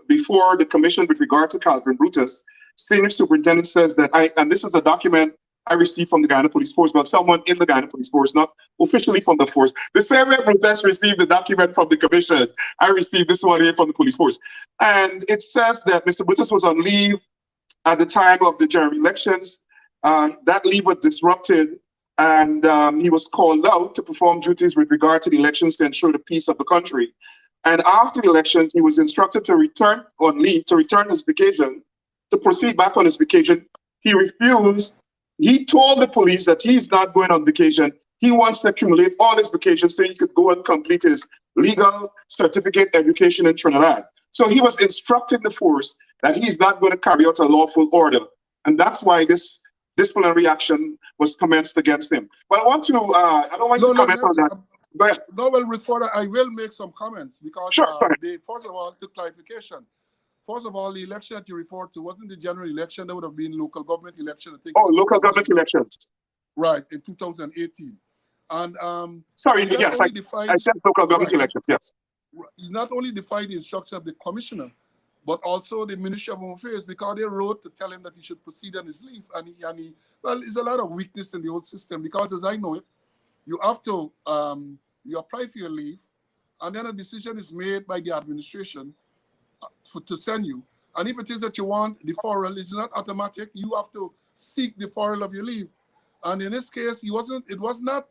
before the commission with regard to Calvin Brutus, senior superintendent says that and this is a document I received from the Guyana Police Force, but someone in the Guyana Police Force, not officially from the force. The same way Brutus received the document from the commission, I received this one here from the police force. And it says that Mr. Brutus was on leave at the time of the general elections. That leave was disrupted, and he was called out to perform duties with regard to the elections to ensure the peace of the country. And after the elections, he was instructed to return on leave, to return his vacation, to proceed back on his vacation. He refused. He told the police that he's not going on vacation. He wants to accumulate all his vacations so he could go and complete his legal certificate education in Trinidad. So he was instructing the force that he's not going to carry out a lawful order. And that's why this disciplinary action was commenced against him. But I want to, I don't want you to comment on that. Go ahead. No, well, Rickford, I will make some comments, because sure, first of all, to clarification, first of all, the election that you referred to wasn't the general election. There would have been local government election. I think. Oh, local government elections. Right, in 2018. And sorry, yes, I said local government elections. Yes. He's not only defied the instruction of the commissioner, but also the Ministry of Home Affairs, because they wrote to tell him that he should proceed on his leave. And he well, there's a lot of weakness in the old system, because as I know it, you have to you apply for your leave, and then a decision is made by the administration to send you. And if it is that you want deferral, it's not automatic. You have to seek deferral of your leave. And in this case, it was not,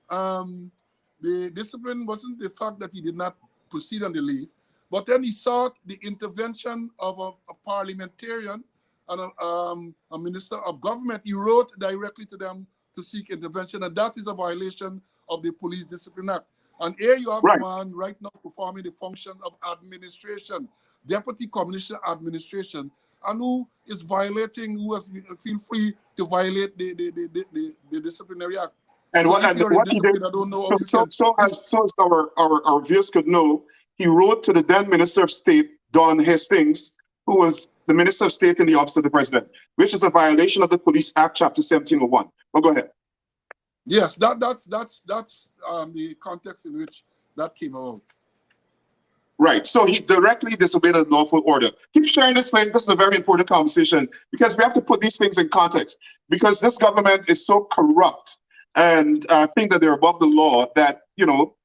the discipline wasn't the fact that he did not proceed on the leave, but then he sought the intervention of a parliamentarian and a minister of government. He wrote directly to them to seek intervention, and that is a violation of the Police Discipline Act. And here you have a man right now performing the function of administration, Deputy Commissioner Administration, and who is violating, who has feel free to violate the Disciplinary Act. And so what he did, I don't know. So as our viewers could know, he wrote to the then Minister of State, Don Hastings, who was the Minister of State in the Office of the President, which is a violation of the Police Act, Chapter 1701. Well, go ahead. Yes, that's the context in which that came out. Right. So he directly disobeyed a lawful order. Keep sharing this link. This is a very important conversation, because we have to put these things in context, because this government is so corrupt and think that they're above the law, that, you know,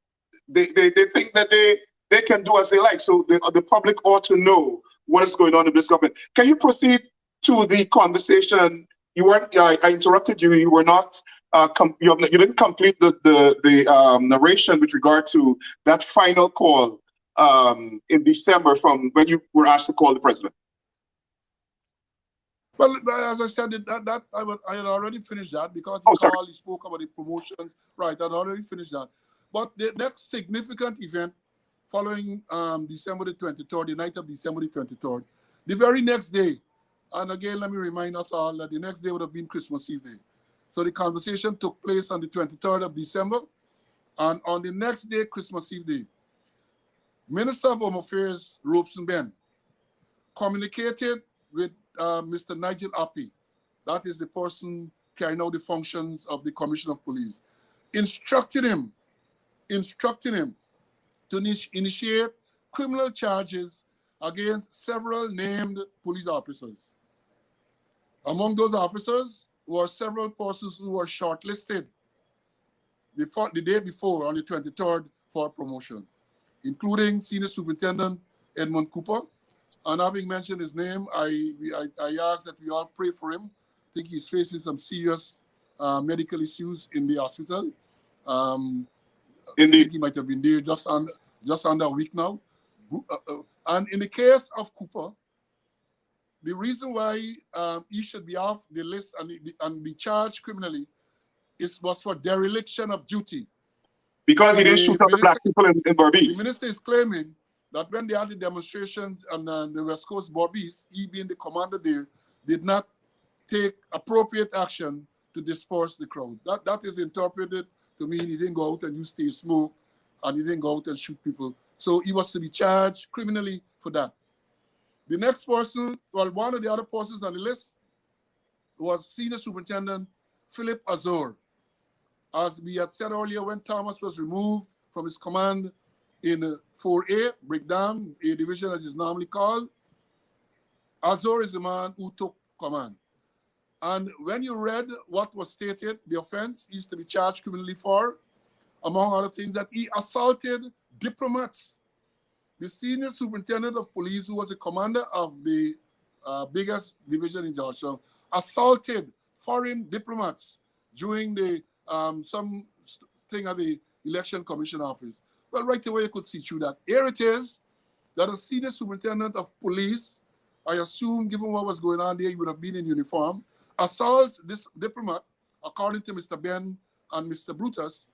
they think that they can do as they like. So the public ought to know what is going on in this government. Can you proceed to the conversation? You weren't. I interrupted you. You were not. You didn't complete the narration with regard to that final call in December, from when you were asked to call the president. Well, as I said, I had already finished that, because he spoke about the promotions. Right, I had already finished that. But the next significant event following December the 23rd, the night of December the 23rd, the very next day, and again, let me remind us all that the next day would have been Christmas Eve day. So the conversation took place on the 23rd of December, and on the next day, Christmas Eve day, Minister of Home Affairs, Robeson Ben, communicated with Mr. Nigel Appy, that is the person carrying out the functions of the Commissioner of Police, instructing him to initiate criminal charges against several named police officers. Among those officers were several persons who were shortlisted the day before, on the 23rd, for promotion, including Senior Superintendent Edmund Cooper. And having mentioned his name, I ask that we all pray for him. I think he's facing some serious medical issues in the hospital. Indeed. I think he might have been there just under a week now. And in the case of Cooper, the reason why he should be off the list and be charged criminally was for dereliction of duty. Because he didn't shoot other black people in Berbice. The minister is claiming that when they had the demonstrations on the West Coast Berbice, he being the commander there, did not take appropriate action to disperse the crowd. That is interpreted to mean he didn't go out and use stage smoke, and he didn't go out and shoot people. So he was to be charged criminally for that. The next person, well, one of the other persons on the list was Senior Superintendent Philip Azor. As we had said earlier, when Thomas was removed from his command in 4A, Breakdown, A division as it's normally called, Azor is the man who took command. And when you read what was stated, the offense is to be charged criminally for, among other things, that he assaulted diplomats. The Senior Superintendent of Police, who was the commander of the biggest division in Georgia, assaulted foreign diplomats during the some thing at the Election Commission office. Well, right away you could see through that. Here it is that a Senior Superintendent of Police, I assume given what was going on there, he would have been in uniform, assaults this diplomat, according to Mr. Ben and Mr. Brutus,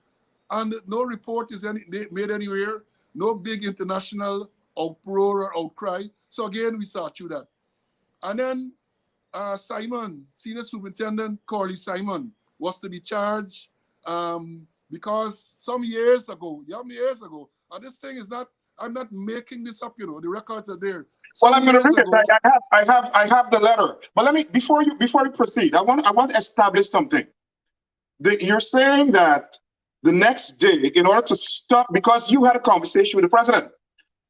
and no report is made anywhere, no big international uproar or outcry. So again, we saw through that. And then Simon, Senior Superintendent Corley Simon, was to be charged because some years ago, and this thing is not, I'm not making this up, the records are there. Well, I'm going to read it. I have the letter. But let me, before you proceed, I want to establish something. You're saying that the next day, in order to stop, because you had a conversation with the president,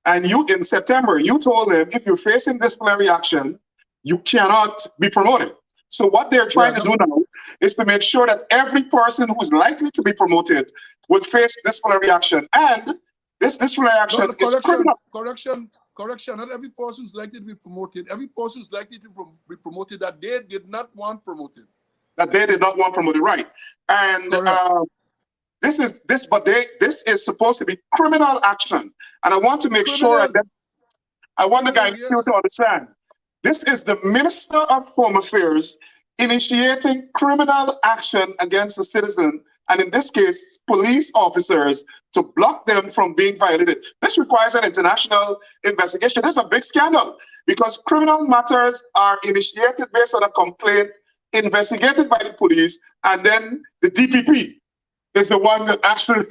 and you, in September, you told him, if you're facing disciplinary action, you cannot be promoted. So what they're trying to do now is to make sure that every person who's likely to be promoted would face disciplinary action. And this disciplinary action is criminal. Correction, not every person who's likely to be promoted. Every person who's likely to be promoted that they did not want promoted. That they did not want promoted, right. And this is supposed to be criminal action. And I want to make sure that I want the guy to understand. This is the Minister of Home Affairs initiating criminal action against a citizen, and in this case, police officers, to block them from being violated. This requires an international investigation. This is a big scandal because criminal matters are initiated based on a complaint, investigated by the police, and then the DPP is the one that actually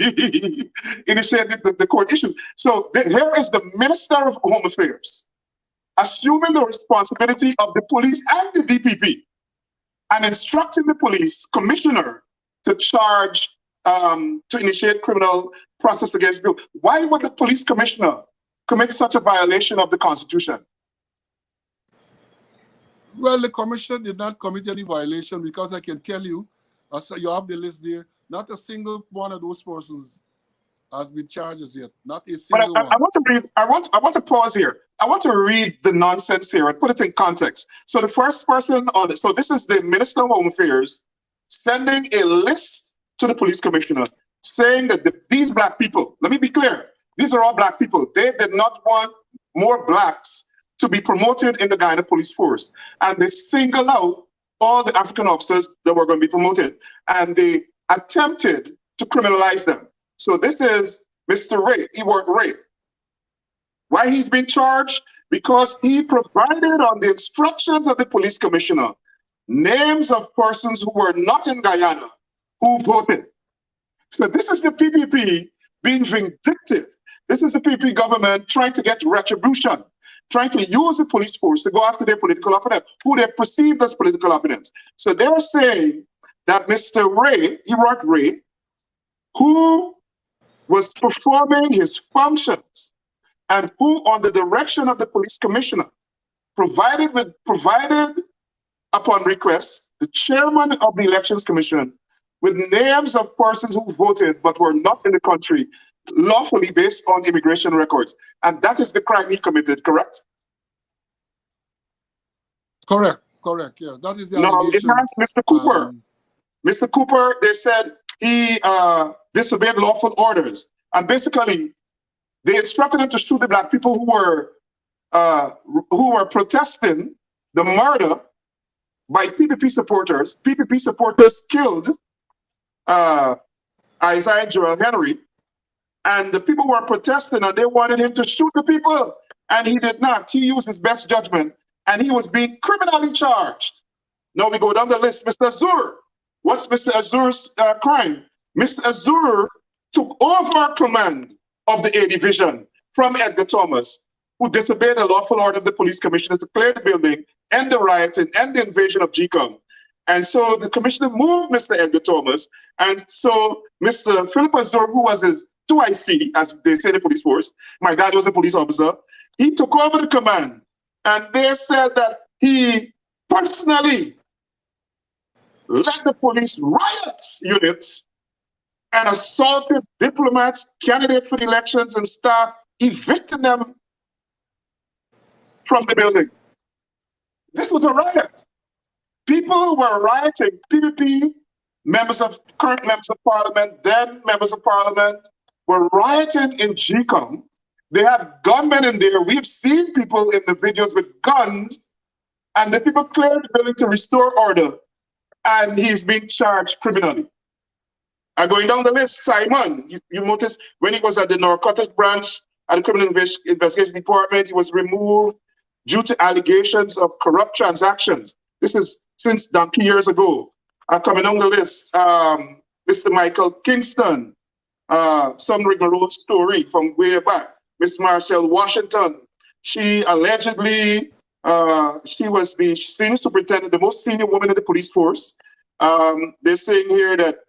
initiated the court issue. So here is the Minister of Home Affairs assuming the responsibility of the police and the DPP and instructing the police commissioner to charge, to initiate criminal process against people. Why would the police commissioner commit such a violation of the Constitution? Well, the commissioner did not commit any violation because I can tell you, so you have the list there, not a single one of those persons has been charged as yet. Not a single one. I want to pause here. I want to read the nonsense here and put it in context. So the first person on it, so this is the Minister of Home Affairs sending a list to the police commissioner saying that these black people, let me be clear, these are all black people. They did not want more blacks to be promoted in the Guyana police force. And they single out all the African officers that were going to be promoted. And they attempted to criminalize them. So this is Mr. Ray, Ewart Ray, Why he's been charged? Because he provided on the instructions of the police commissioner names of persons who were not in Guyana who voted. So this is the PPP being vindictive. This is the PPP government trying to get retribution, trying to use the police force to go after their political opponents, who they perceive as political opponents. So they're saying that Mr. Ray, Erod Ray, who was performing his functions and who, on the direction of the police commissioner, provided upon request the chairman of the elections commission with names of persons who voted but were not in the country lawfully based on immigration records. And that is the crime he committed, correct? Correct, yeah. That is the now, allegation. It has Mr. Cooper. Mr. Cooper, they said he disobeyed lawful orders. And basically, they instructed him to shoot the black people who were protesting the murder by PPP supporters. PPP supporters killed Isaiah Joel Henry, and the people were protesting and they wanted him to shoot the people, and he did not. He used his best judgment, and he was being criminally charged. Now we go down the list. Mr. Azur. What's Mr. Azur's crime? Mr. Azur took over command of the A Division from Edgar Thomas, who disobeyed the lawful order of the police commissioners to clear the building, end the rioting, end the invasion of GCOM. And so the commissioner moved Mr. Edgar Thomas, and so Mr. Philip Azur, who was his 2IC, as they say in the police force, my dad was a police officer, he took over the command, and they said that he personally led the police riot units and assaulted diplomats, candidates for the elections, and staff, evicting them from the building. This was a riot. People were rioting. PPP, current members of parliament, then members of parliament, were rioting in GCOM. They had gunmen in there. We've seen people in the videos with guns, and the people cleared the building to restore order, and he's being charged criminally. Going down the list, Simon, you notice when he was at the narcotics branch at the Criminal Investigation Department, he was removed due to allegations of corrupt transactions. This is since 2 years ago. Coming down the list, Mr. Michael Kingston, some rigmarole story from way back. Miss Marcel Washington, she allegedly, she was the senior superintendent, the most senior woman in the police force. They're saying here that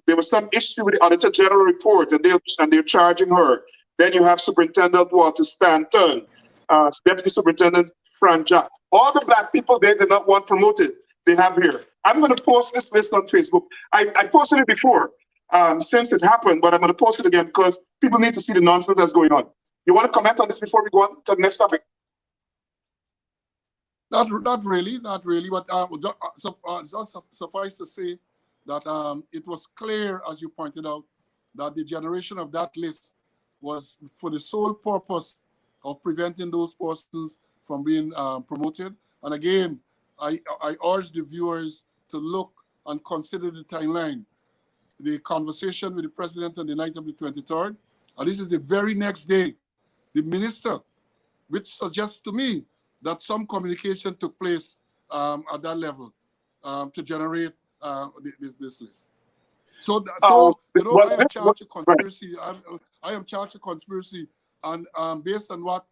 there was some issue with the Auditor General report, and they're charging her. Then you have Superintendent Walter Stanton, Deputy Superintendent Fran Jack. All the black people they did not want promoted, they have here. I'm going to post this list on Facebook. I posted it before, since it happened, but I'm going to post it again because people need to see the nonsense that's going on. You want to comment on this before we go on to the next topic? Not really, but just suffice to say that it was clear, as you pointed out, that the generation of that list was for the sole purpose of preventing those persons from being promoted. And again, I urge the viewers to look and consider the timeline. The conversation with the president on the night of the 23rd, and this is the very next day, the minister, which suggests to me that some communication took place at that level to generate this list. So you know, I am charged with conspiracy. I am charged with conspiracy, and based on what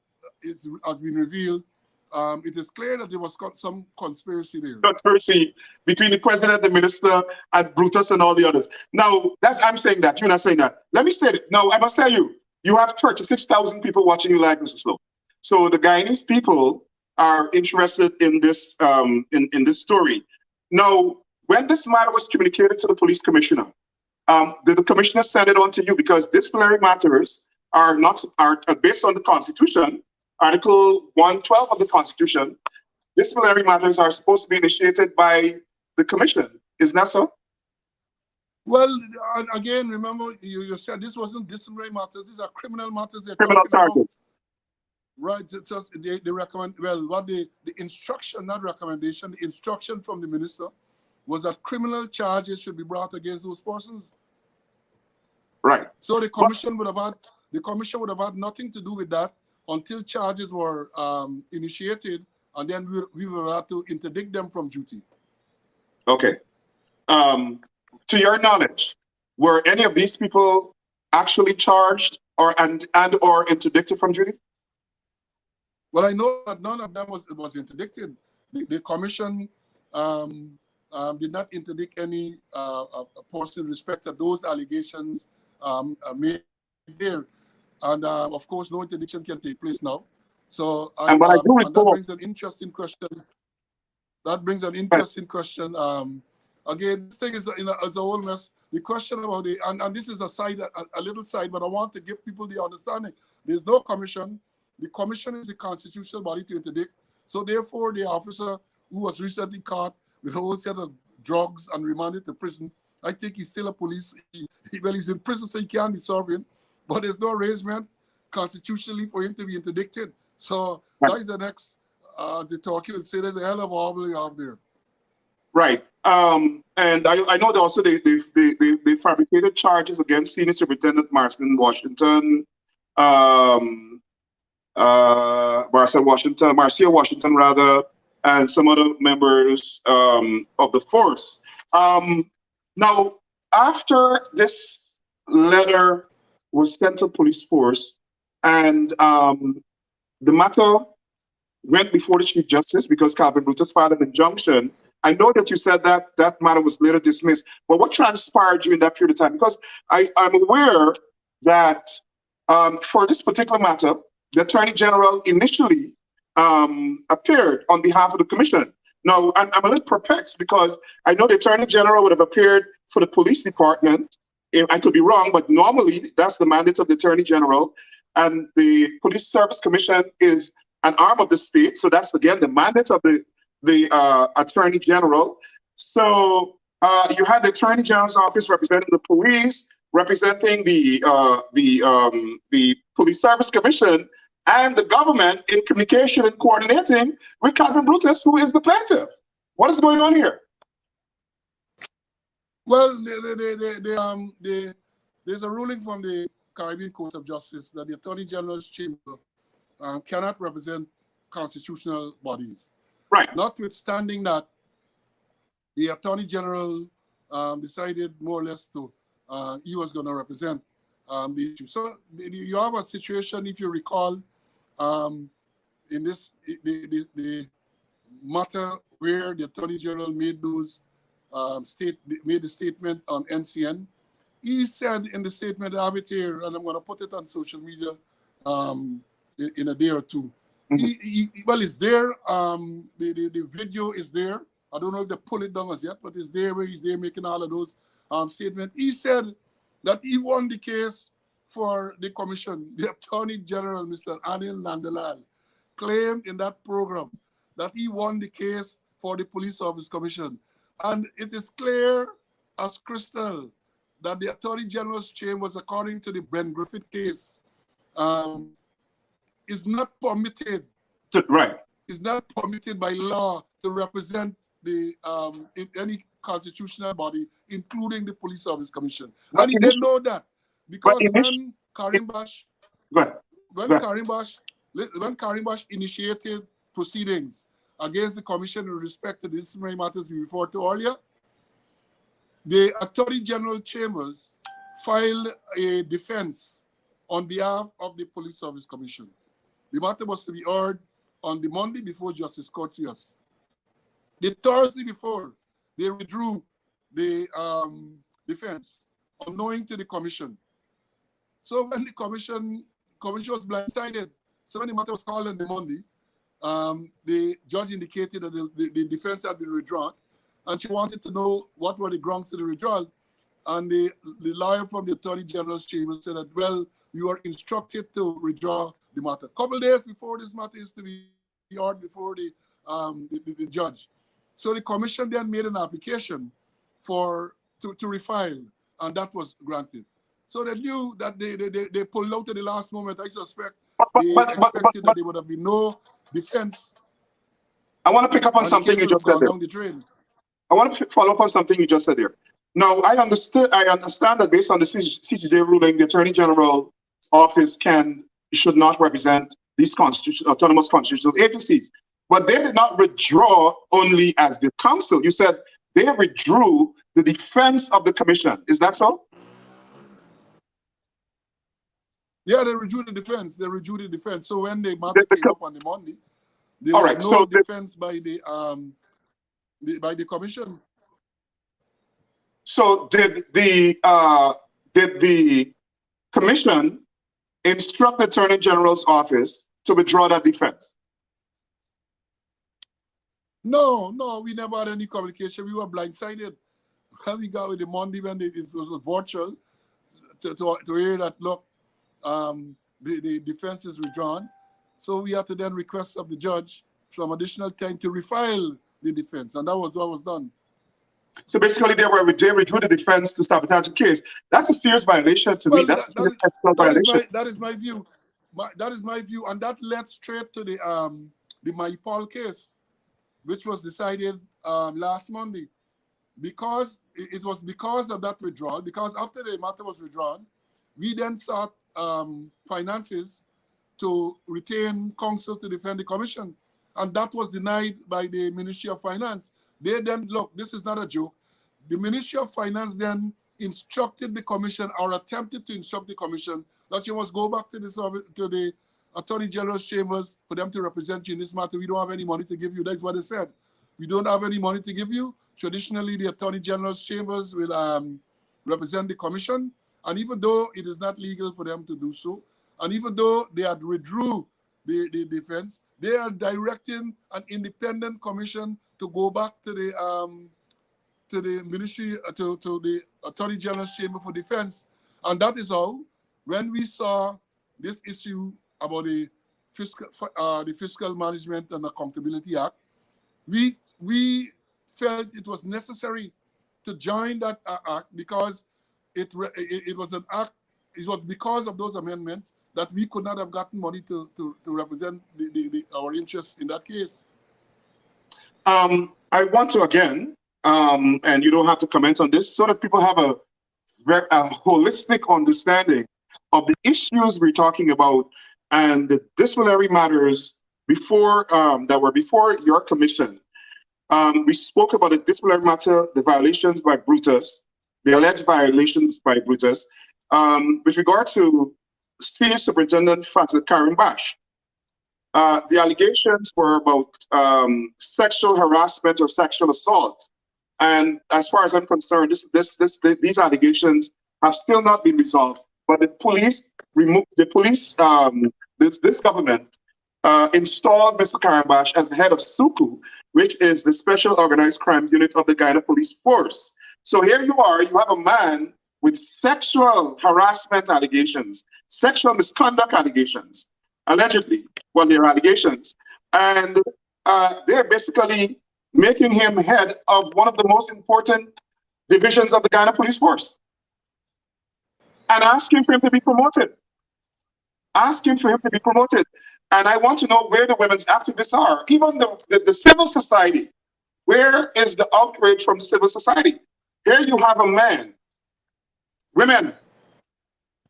has been revealed, it is clear that there was some conspiracy there. Conspiracy between the president, the minister, and Brutus and all the others. Now, I'm saying that. You're not saying that. Let me say it. Now, I must tell you, you have 36,000 people watching you live, Mr. Slow. So the Guyanese people are interested in this in this story. Now, when this matter was communicated to the police commissioner, did the commissioner send it on to you? Because disciplinary matters are based on the Constitution, Article 112 of the Constitution. Disciplinary matters are supposed to be initiated by the commission. Isn't that so? Well, again, remember, you said this wasn't disciplinary matters. These are criminal matters. Criminal charges. Right. It's just they recommend, well, what the instruction, not recommendation, the instruction from the minister was that criminal charges should be brought against those persons. Right. So the commission would have had the commission would have had nothing to do with that until charges were initiated, and then we will have to interdict them from duty. Okay. To your knowledge, were any of these people actually charged or or interdicted from duty? Well, I know that none of them was interdicted. The commission did not interdict any person in respect to those allegations made there. And of course, no interdiction can take place now. So and that brings an interesting question. That brings an interesting question. Again, this thing is a whole mess. The question about the, and this is a little side, but I want to give people the understanding. There's no commission. The commission is the constitutional body to interdict. So therefore, the officer who was recently caught with a whole set of drugs and remanded to prison, I think he's still a police. Well, he's in prison, so he can't be serving. But there's no arrangement constitutionally for him to be interdicted. So that is the next, the talk. You would say there's a hell of a hobble out there. Right. And I know that also they fabricated charges against Senior Superintendent Marcia Washington, rather, and some other members of the force. Now, after this letter was sent to police force, and the matter went before the Chief Justice because Calvin Brutus filed an injunction. I know that you said that that matter was later dismissed, but what transpired during that period of time? Because I'm aware that for this particular matter, the Attorney General initially appeared on behalf of the Commission. Now, I'm a little perplexed because I know the Attorney General would have appeared for the police department. I could be wrong, but normally that's the mandate of the Attorney General. And the Police Service Commission is an arm of the state. So that's, again, the mandate of the Attorney General. So you had the Attorney General's office representing the police, representing the Police Service Commission, and the government in communication and coordinating with Calvin Brutus, who is the plaintiff. What is going on here? Well, there's a ruling from the Caribbean Court of Justice that the Attorney General's chamber cannot represent constitutional bodies. Right. Notwithstanding that, the Attorney General decided more or less to he was going to represent the issue. So you have a situation, if you recall, in this the matter where the Attorney General made those made the statement on NCN. He said in the statement, I have it here, and I'm going to put it on social media in a day or two. Well, it's there. The video is there. I don't know if they pull it down as yet, but it's there where he's there making all of those statements. He said that he won the case for the commission. The Attorney General, Mr. Anil Nandalal, claimed in that program that he won the case for the Police Service Commission. And it is clear as crystal that the Attorney General's chamber, according to the Brent Griffith case, is not permitted. Right. Is not permitted by law to represent the in any constitutional body, including the Police Service Commission. And he didn't know that because when Karim Bash initiated proceedings against the commission in respect to the disciplinary matters we referred to earlier, the Attorney General chambers filed a defense on behalf of the Police Service Commission. The matter was to be heard on the Monday before Justice Cortias. The Thursday before, they withdrew the defense, unknowing to the commission. So when the commission was blindsided, so when the matter was called on the Monday, the judge indicated that the defense had been withdrawn, and she wanted to know what were the grounds to the withdrawal. And the lawyer from the Attorney General's chamber said that, well, you are instructed to withdraw the matter. A couple of days before this matter is to be heard before the judge. So the commission then made an application to refile, and that was granted. So they knew that they pulled out at the last moment. I suspect they expected that there would have been no defense. I want to pick up on something you just said there. I want to follow up on something you just said there. Now, I understand that based on the CJJ ruling, the Attorney General office should not represent these autonomous constitutional agencies. But they did not withdraw only as the counsel. You said they withdrew the defense of the commission. Is that so? Yeah, they withdrew the defense. They withdrew the defense. So when the matter came up on the Monday, there was no defense by the commission. So did the commission instruct the Attorney General's office to withdraw that defense? No, we never had any communication. We were blindsided. We got with the Monday when it was virtual to hear that, look, the defense is withdrawn. So we had to then request of the judge some additional time to refile the defense, and that was what was done. So basically, they withdrew the defense to sabotage the case. That's a serious violation to me. That's a serious violation. That is my view. That is my view, and that led straight to the Maipol case, which was decided last Monday, because it was because of that withdrawal. Because after the matter was withdrawn, we then sought finances to retain counsel to defend the commission, and that was denied by the Ministry of Finance. They then, look, this is not a joke. The Ministry of Finance then instructed the commission, or attempted to instruct the commission, that you must go back to the Attorney General's chambers for them to represent you in this matter. We don't have any money to give you. That's what they said. We don't have any money to give you. Traditionally, the Attorney General's chambers will represent the commission. And even though it is not legal for them to do so, and even though they had withdrew the defense, they are directing an independent commission to go back to the ministry, to the Attorney General's chamber for defense. And that is how, when we saw this issue about the Fiscal Management and Accountability Act, we felt it was necessary to join that act, because it was an act. It was because of those amendments that we could not have gotten money to represent our interests in that case. I want to again, and you don't have to comment on this, so that people have a holistic understanding of the issues we're talking about and the disciplinary matters before that were before your commission. We spoke about the disciplinary matter, the violations by Brutus, the alleged violations by Brutus. With regard to Senior Superintendent Karim Bash, the allegations were about sexual harassment or sexual assault. And as far as I'm concerned, these allegations have still not been resolved. But the police this government installed Mr. Karim Bash as the head of SUKU, which is the Special Organized Crime Unit of the Guyana Police Force. So here you are, you have a man with sexual harassment allegations, sexual misconduct allegations, allegedly, well, they're allegations. And they're basically making him head of one of the most important divisions of the Guyana Police Force. And asking for him to be promoted. Asking for him to be promoted. And I want to know where the women's activists are. Even the civil society. Where is the outrage from the civil society? Here you have a man. Women,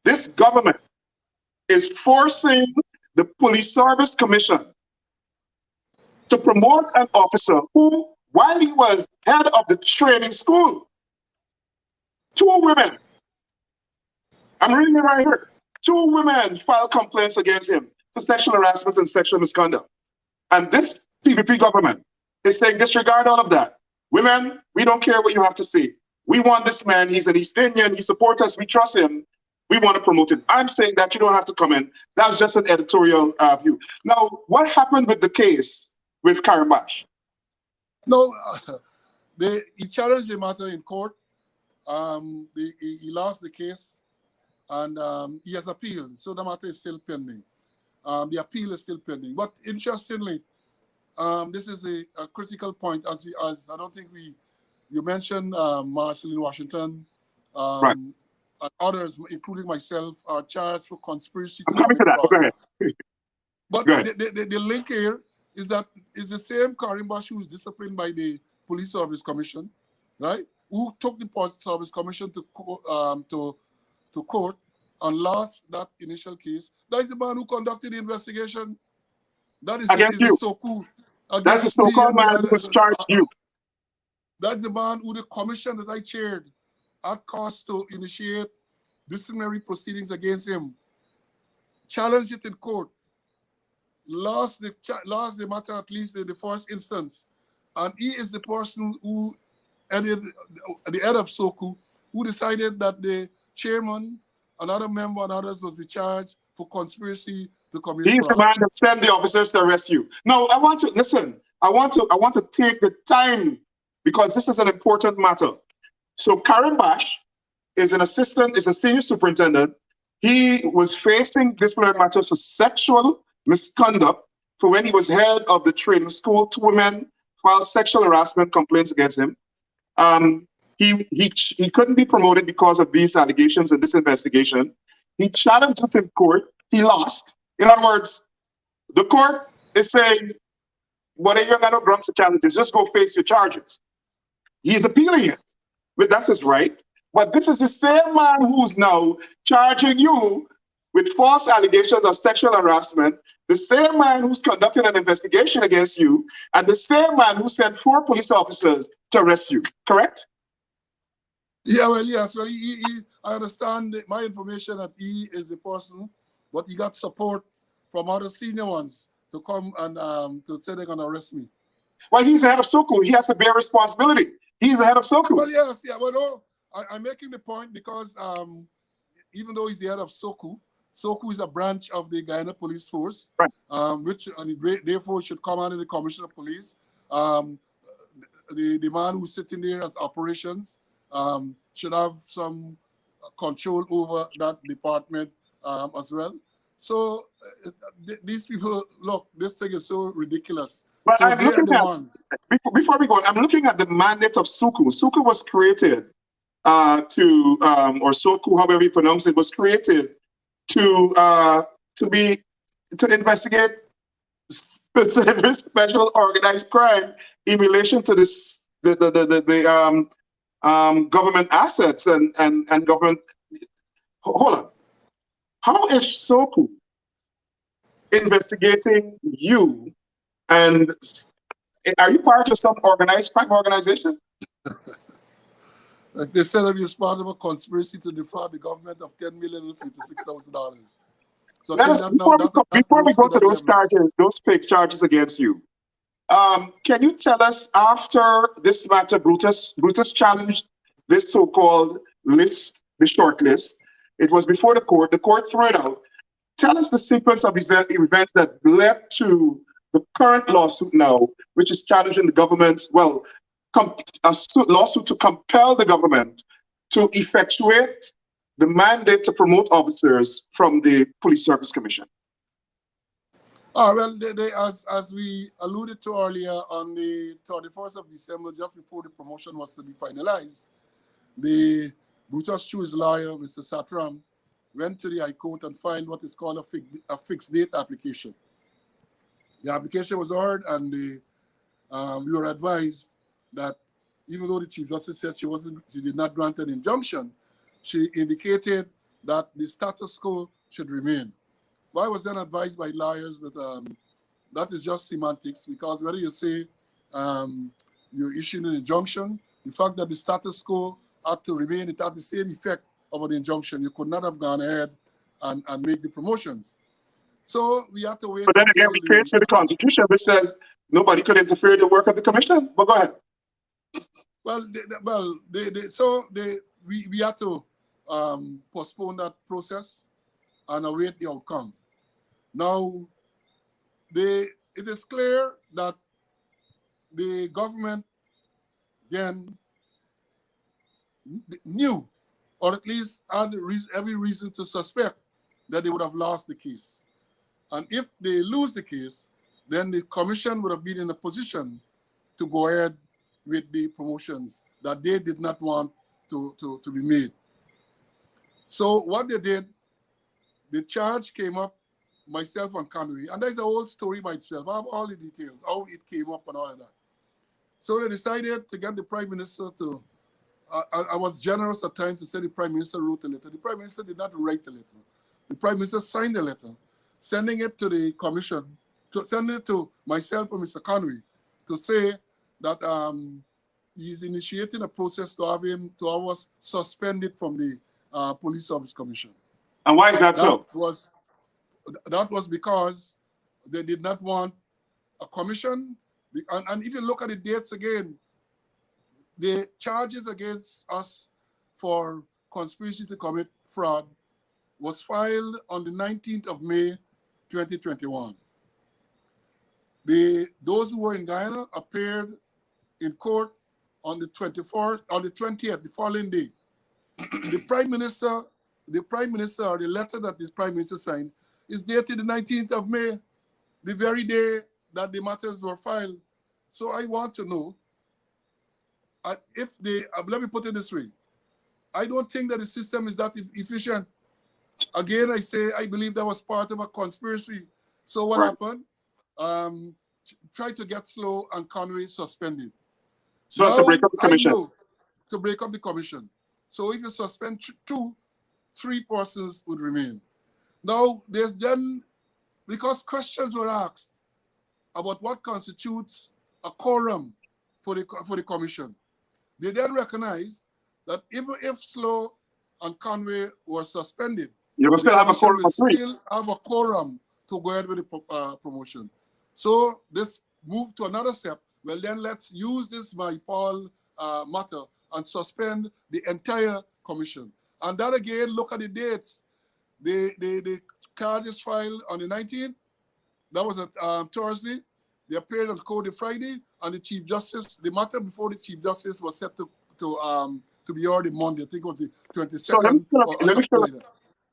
this government is forcing the Police Service Commission to promote an officer who, while he was head of the training school, 2 women, I'm reading it right here, 2 women filed complaints against him for sexual harassment and sexual misconduct. And this PVP government is saying, disregard all of that. Women, we don't care what you have to say. We want this man, he's an East Indian, he supports us, we trust him, we want to promote him. I'm saying that you don't have to comment. That's just an editorial view. Now, what happened with the case with Karim Bash? No, he challenged the matter in court. He lost the case, and he has appealed, so the matter is still pending. The appeal is still pending. But interestingly, this is a critical point, as I don't think you mentioned Marshall in Washington, right. And others, including myself, are charged for conspiracy. I'm coming to that. Go ahead. But Go ahead. The link here is that it's the same Karim Bash who was disciplined by the Police Service Commission, right? Who took the Police Service Commission to court and lost that initial case. That is the man who conducted the investigation. That is Against you. SLOWE That's the against me. so-called man who was charged you. That's the man who the commission that I chaired at cost to initiate disciplinary proceedings against him, challenged it in court, lost the matter at least in the first instance, and he is the person who headed the head of SLOWE, who decided that the chairman, another member, and others would be charged for conspiracy to commit He's fraud. the man that sent the officers to arrest you. Now, I want to listen. I want to take the time because this is an important matter. So Karen Bash is a senior superintendent. He was facing disciplinary matters for sexual misconduct for when he was head of the training school. 2 women filed sexual harassment complaints against him. He couldn't be promoted because of these allegations and this investigation. He challenged it in court. He lost. In other words, the court is saying, what are you going to grant the challenges? Just go face your charges. He's appealing it, but that's his right. But this is the same man who's now charging you with false allegations of sexual harassment, the same man who's conducting an investigation against you, and the same man who sent 4 police officers to arrest you, correct? Yeah, well, yes. Well, I understand my information that he is the person, but he got support from other senior ones to come and to say they're going to arrest me. Well, he's the head of SLOWE. He has to bear responsibility. He's the head of SLOWE. Well, yes, yeah. Well, no, I'm making the point because even though he's the head of SLOWE is a branch of the Guyana Police Force, right. Which therefore should come under the Commissioner of Police. The man who's sitting there as operations should have some control over that department as well. So these people, look, this thing is so ridiculous. But so I'm looking at, before we go on, I'm looking at the mandate of SLOWE. SLOWE was created or SLOWE, however you pronounce it, was created to investigate specific special organized crime in relation to this government assets and government. Hold on. How is SLOWE investigating you? And are you part of some organized crime organization? Like they said that you're part of a conspiracy to defraud the government of $10,056,000. So before we go to those charges, those fake charges against you, can you tell us, after this matter, Brutus challenged this so-called list, the short list. It was before the court threw it out. Tell us the sequence of events that led to the current lawsuit now, which is challenging the government's, a lawsuit to compel the government to effectuate the mandate to promote officers from the Police Service Commission. Oh, well, as we alluded to earlier, on the 31st of December, just before the promotion was to be finalized, the Brutus Chu's lawyer, Mr. Satram, went to the High Court and filed what is called a fixed date application. The application was heard, and we were advised that even though the Chief Justice said she did not grant an injunction, she indicated that the status quo should remain. But I was then advised by lawyers that that is just semantics, because whether you say you're issuing an injunction, the fact that the status quo had to remain, it had the same effect of an injunction. You could not have gone ahead and made the promotions. So we have to wait. But then again, we face with the Constitution, which says nobody could interfere in the work of the Commission. But go ahead. Well, we had to postpone that process and await the outcome. Now, it is clear that the government then knew, or at least had every reason to suspect, that they would have lost the case. And if they lose the case, then the commission would have been in a position to go ahead with the promotions that they did not want to be made. So what they did, the charge came up, myself and Conway, and there's a whole story by itself. I have all the details, how it came up and all of that. So they decided to get the Prime Minister to I was generous at times to say the Prime Minister wrote a letter. The Prime Minister did not write the letter. The Prime Minister signed the letter, sending it to the Commission, sending it to myself and Mr. Conway to say that he's initiating a process to have us suspended from the Police Service Commission. And why is that so? That was because they did not want a commission. And if you look at the dates again, the charges against us for conspiracy to commit fraud was filed on the 19th of May, 2021. Those who were in Guyana appeared in court on the 24th, on the 20th, the following day. The Prime Minister, or the letter that the Prime Minister signed is dated the 19th of May, the very day that the matters were filed. So I want to know, let me put it this way. I don't think that the system is that efficient. Again, I say, I believe that was part of a conspiracy. So what happened? Try to get SLOWE and Conway suspended. So as to break up the commission. To break up the commission. So if you suspend 3 persons would remain. Now, there's then, because questions were asked about what constitutes a quorum for the commission, they then recognized that even if SLOWE and Conway were suspended, you will still have a quorum of 3. Still have a quorum to go ahead with the promotion. So this moved to another step. Well, then let's use this Paul matter and suspend the entire commission. And that again, look at the dates. The charges filed on the 19th. That was a Thursday. They appeared on court Friday, and the Chief Justice. The matter before the Chief Justice was set to be heard on Monday. I think it was the 22nd. So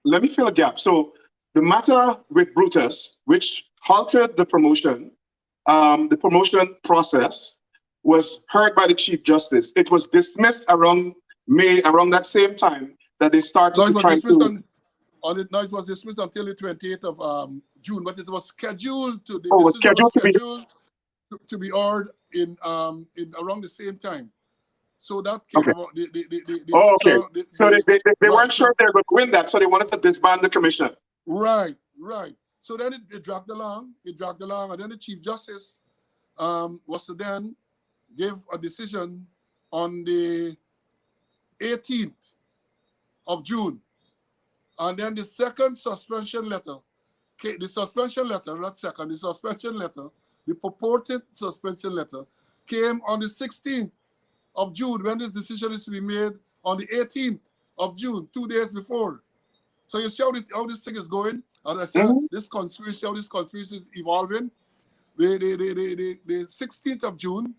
let me fill a gap. So the matter with Brutus, which halted the promotion process, was heard by the Chief Justice. It was dismissed around May, around that same time that they started to try to. It was dismissed until the 28th of June, but it was scheduled to be heard in around the same time. So that came about. So they weren't sure they were going to win that, so they wanted to disband the commission. Right. So then it dragged along. And then the Chief Justice was to then give a decision on the 18th of June. And then the second suspension letter, the purported suspension letter, came on the 16th of June, when this decision is to be made on the 18th of June, 2 days before. So you see how this thing is going? As I said, this conspiracy is evolving. The 16th of June,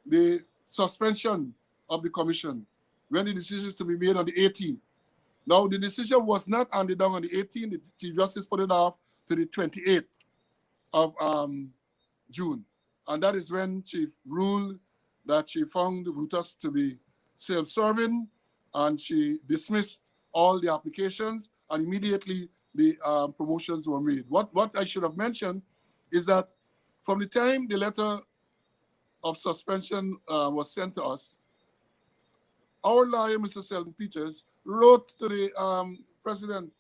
the suspension of the commission, when the decision is to be made on the 18th. Now, the decision was not handed down on the 18th. The Chief Justice put it off to the 28th of June. And that is when she ruled that she found Brutus to be self-serving, and she dismissed all the applications, and immediately the promotions were made. What I should have mentioned is that from the time the letter of suspension was sent to us, our lawyer, Mr. Selden Peters, wrote to the president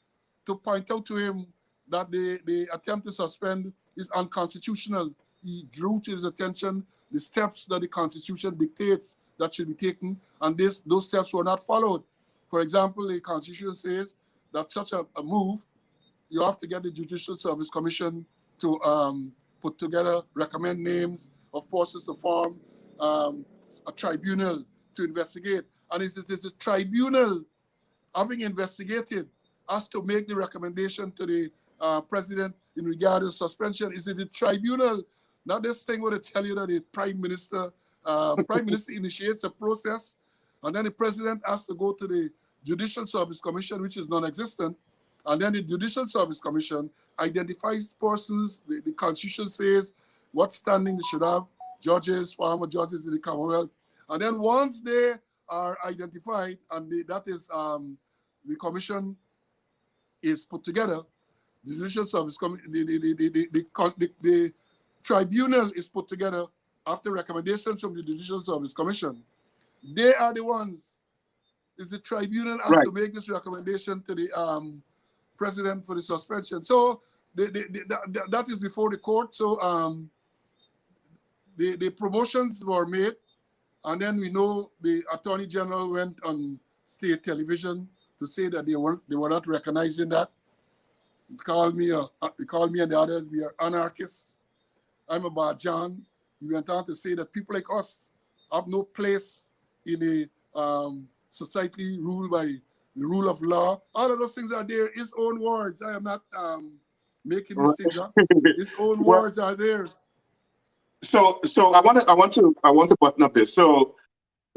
to point out to him that the attempt to suspend is unconstitutional. He drew to his attention the steps that the Constitution dictates that should be taken, and those steps were not followed. For example, the Constitution says that such a move, you have to get the Judicial Service Commission to put together, recommend names of persons to form a tribunal to investigate. And it is the tribunal, having investigated, has to make the recommendation to the president in regard to suspension. Is it the tribunal? Not this thing where they tell you that the prime minister initiates a process, and then the president has to go to the Judicial Service Commission, which is non-existent, and then the Judicial Service Commission identifies persons. The Constitution says what standing they should have, judges, former judges in the Commonwealth, and then once they are identified, and that is the commission is put together, the Judicial Service the tribunal is put together after recommendations from the Judicial Service Commission. They are the ones is the tribunal has to make this recommendation to the president for the suspension. So that is before the court. So the promotions were made, and then we know the Attorney General went on state television to say that they were not recognizing that. He called me and the others, we are anarchists. I'm a Bajan. He went on to say that people like us have no place in a society ruled by the rule of law. All of those things are there. His own words. I am not making this thing up. His own words are there. So I want to button up this. So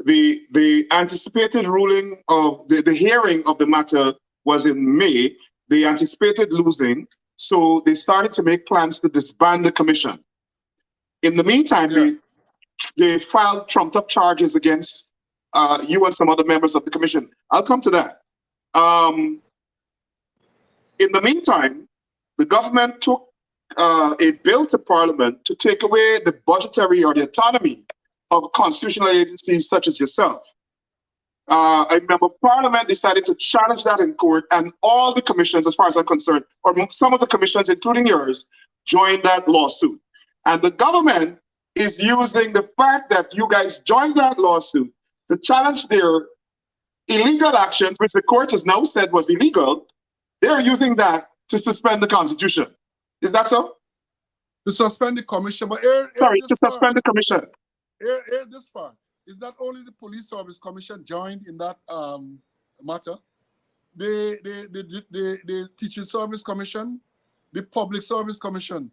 the anticipated ruling of the hearing of the matter was in May. They anticipated losing, so they started to make plans to disband the commission. In the meantime, they filed trumped up charges against you and some other members of the commission. I'll come to that. In the meantime, the government took a bill to Parliament to take away the budgetary or the autonomy of constitutional agencies such as yourself. I remember Parliament decided to challenge that in court, and all the commissions, as far as I'm concerned, or some of the commissions, including yours, joined that lawsuit. And the government is using the fact that you guys joined that lawsuit to challenge their illegal actions, which the court has now said was illegal. They're using that to suspend the Constitution. Is that so? To suspend the commission, but suspend the commission. This part is not only the Police Service Commission joined in that matter. The Teaching Service Commission, the Public Service Commission.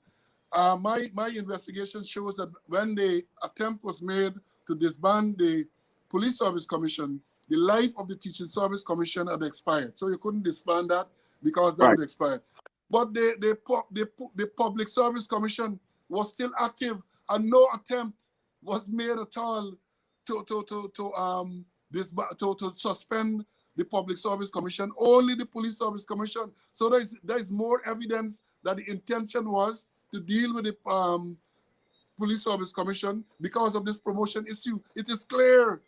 My investigation shows that when the attempt was made to disband the Police Service Commission, the life of the Teaching Service Commission had expired. So you couldn't disband that because that had expired. But the Public Service Commission was still active, and no attempt was made at all to suspend the Public Service Commission. Only the Police Service Commission. So there is more evidence that the intention was to deal with the Police Service Commission because of this promotion issue. It is clear.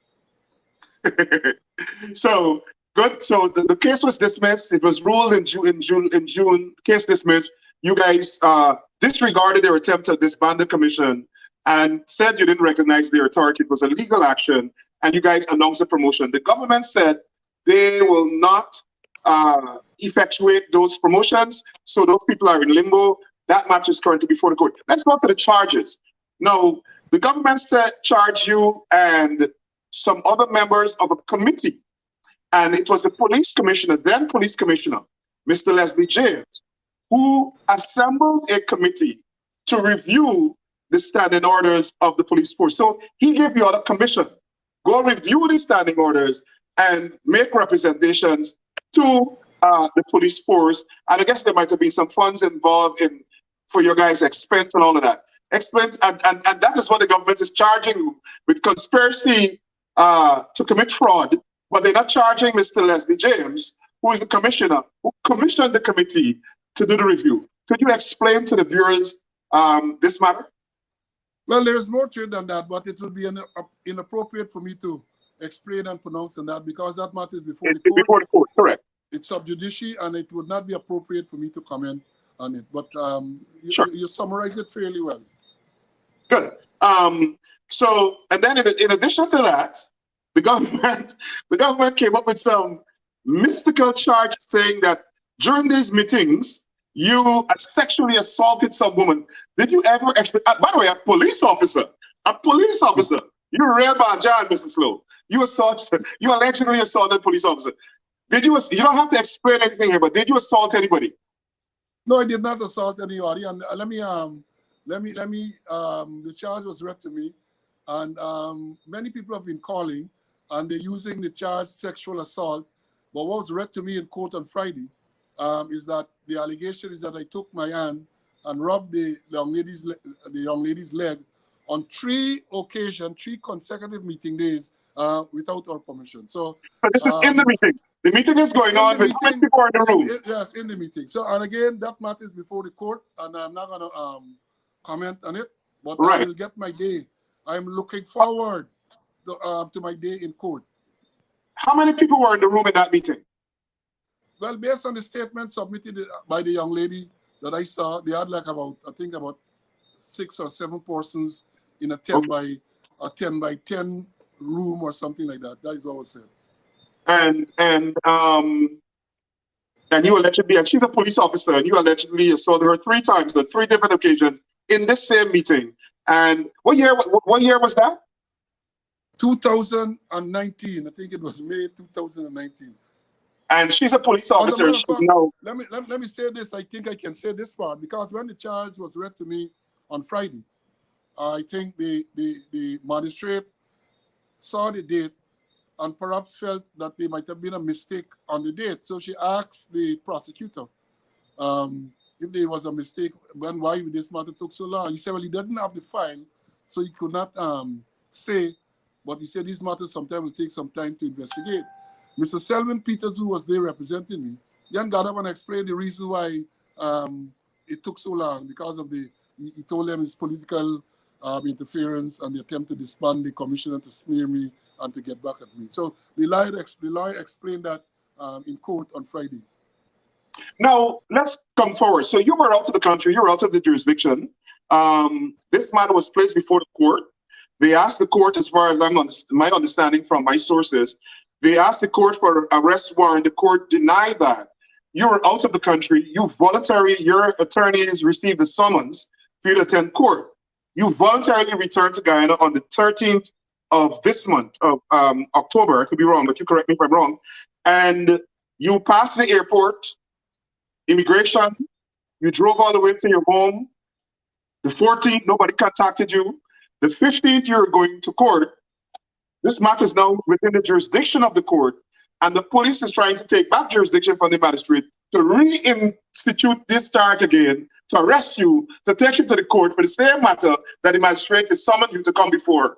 So good. So the case was dismissed. It was ruled in June. Case dismissed. You guys disregarded their attempt to disband the commission and said you didn't recognize their authority. It was a legal action, and you guys announced a promotion. The government said they will not effectuate those promotions, so those people are in limbo. That matter is currently before the court. Let's go to the charges. Now, the government charged you and some other members of a committee, and it was the police commissioner, then police commissioner, Mr. Leslie James, who assembled a committee to review the standing orders of the police force. So he gave you all a commission. Go review the standing orders and make representations to the police force. And I guess there might have been some funds involved for your guys' expense and all of that. Explain, and that is what the government is charging you with: conspiracy to commit fraud. But they're not charging Mr. Leslie James, who is the commissioner, who commissioned the committee to do the review. Could you explain to the viewers this matter? Well, there is more to it than that, but it would be inappropriate for me to explain and pronounce on that because that matter is before the court. Before the court, correct. It's sub judice, and it would not be appropriate for me to comment on it. But you summarize it fairly well. Good. So, and then in addition to that, the government came up with some mystical charge saying that during these meetings, you sexually assaulted some woman. Did you ever actually, by the way, a police officer, you're a real bad John, Mr. Slow. You allegedly assaulted a police officer. You don't have to explain anything here, but did you assault anybody? No, I did not assault anybody. And the charge was read to me, and many people have been calling, and they're using the charge sexual assault. But what was read to me in court on Friday is that the allegation is that I took my hand and rubbed the young lady's leg on 3 consecutive meeting days without our permission. So this is in the meeting. The meeting is going on with how many people are in the room? Yes, in the meeting. So, and again, that matter is before the court, and I'm not going to comment on it, but I will get my day. I'm looking forward to my day in court. How many people were in the room in that meeting? Well, based on the statement submitted by the young lady that I saw, they had like about, I think about 6 or 7 persons in a 10 by 10 room or something like that. That is what was said. And you allegedly, and she's a police officer, and you allegedly assaulted her 3 times on 3 different occasions in this same meeting. And what year was that? 2019. I think it was May 2019. And she's a police officer. Let me say this. I think I can say this part, because when the charge was read to me on Friday, I think the magistrate saw the date and perhaps felt that there might have been a mistake on the date. So she asked the prosecutor if there was a mistake, why this matter took so long. He said, well, he doesn't have the file, so he could not say, but he said these matters sometimes will take some time to investigate. Mr. Selwyn Peters, who was there representing me, then got up and explained the reason why it took so long, because of he told them his political interference and the attempt to disband the commissioner, to smear me and to get back at me. So the lawyer explained that in court on Friday. Now, let's come forward. So you were out of the country, you were out of the jurisdiction. This matter was placed before the court. They asked the court, as far as my understanding from my sources, they asked the court for an arrest warrant. The court denied that. You were out of the country. Your attorneys received the summons for you to attend court. You voluntarily returned to Guyana on the 13th of this month of October. I could be wrong, but you correct me if I'm wrong. And you passed the airport, immigration. You drove all the way to your home. The 14th, nobody contacted you. The 15th, you're going to court. This matter is now within the jurisdiction of the court, and the police is trying to take back jurisdiction from the magistrate to reinstitute this charge again, to arrest you, to take you to the court for the same matter that the magistrate has summoned you to come before.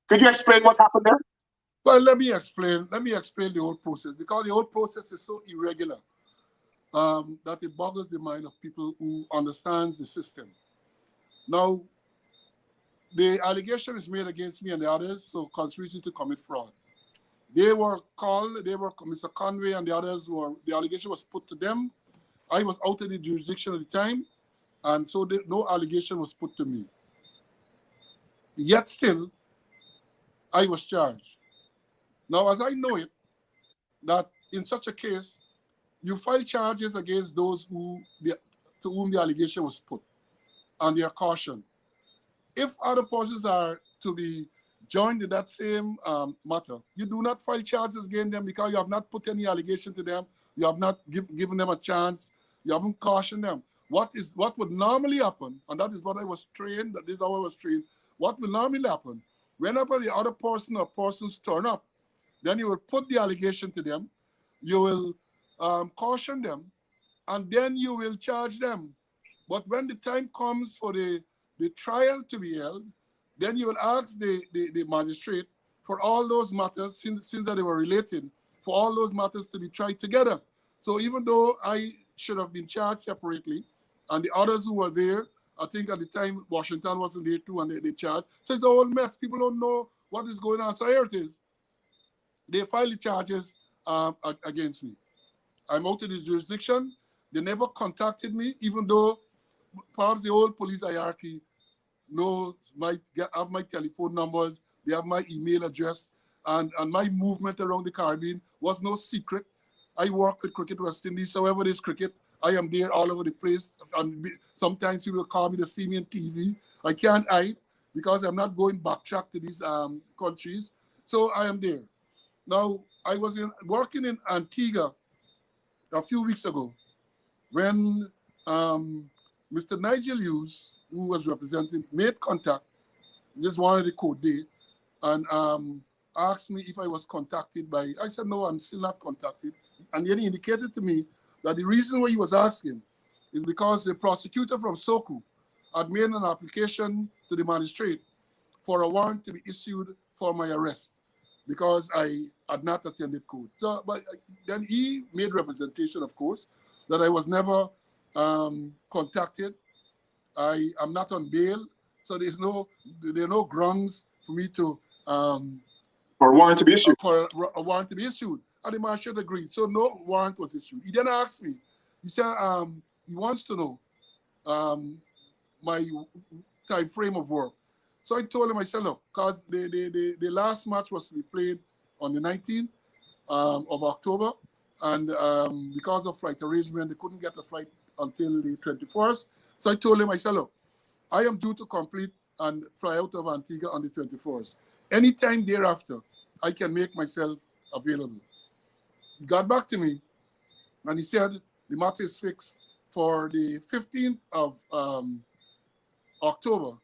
Could you explain what happened there? Well, let me explain the whole process, because the whole process is so irregular that it boggles the mind of people who understands the system. Now, the allegation is made against me and the others, so conspiracy to commit fraud. They were called, Mr. Conway and the others the allegation was put to them. I was out of the jurisdiction at the time, and so no allegation was put to me. Yet still, I was charged. Now, as I know it, that in such a case, you file charges against those to whom the allegation was put, and they are cautioned. If other persons are to be joined in that same matter, you do not file charges against them, because you have not put any allegation to them. You have not given them a chance. You haven't cautioned them. What would normally happen, and that is what I was trained, that is how I was trained, what will normally happen, whenever the other person or persons turn up, then you will put the allegation to them, you will caution them, and then you will charge them. But when the time comes for the trial to be held, then you will ask the magistrate for all those matters, since that they were related, for all those matters to be tried together. So even though I should have been charged separately, and the others who were there, I think at the time Washington wasn't there too, and they charged. So it's a whole mess. People don't know what is going on. So here it is. They filed the charges against me. I'm out of the jurisdiction. They never contacted me, even though perhaps the whole police hierarchy have my telephone numbers, they have my email address, and my movement around the Caribbean was no secret. I work with Cricket West Indies, however there's cricket, I am there all over the place. And sometimes people call me to see me on TV. I can't hide, because I'm not going backtrack to these countries. So I am there. Now, I was working in Antigua a few weeks ago when Mr. Nigel Hughes, who was representing, made contact, just wanted the code day, and asked me if I was contacted by, I said, no, I'm still not contacted. And then he indicated to me that the reason why he was asking is because the prosecutor from Soku had made an application to the magistrate for a warrant to be issued for my arrest, because I had not attended court. So, but then he made representation, of course, that I was never contacted. I am not on bail, so there are no grounds for me to For a warrant to be issued. For a warrant to be issued. And the marshal agreed. So no warrant was issued. He then asked me, he said he wants to know my time frame of work. So I told him, I said, look, because the last match was to be played on the 19th of October. And because of flight arrangement, they couldn't get the flight until the 21st. So I told him, I said, look, I am due to complete and fly out of Antigua on the 21st. Anytime thereafter, I can make myself available. He got back to me and he said the matter is fixed for the 15th of October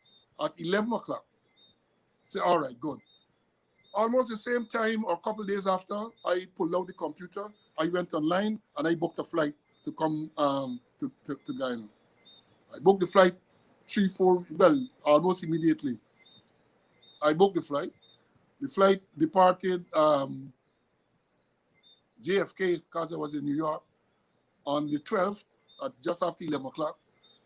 at 11 o'clock. I said, all right, good. Almost the same time or a couple of days after, I pulled out the computer, I went online and I booked a flight to come to Guyana. I booked the flight almost immediately. I booked the flight. The flight departed JFK because I was in New York on the 12th at just after 11 o'clock.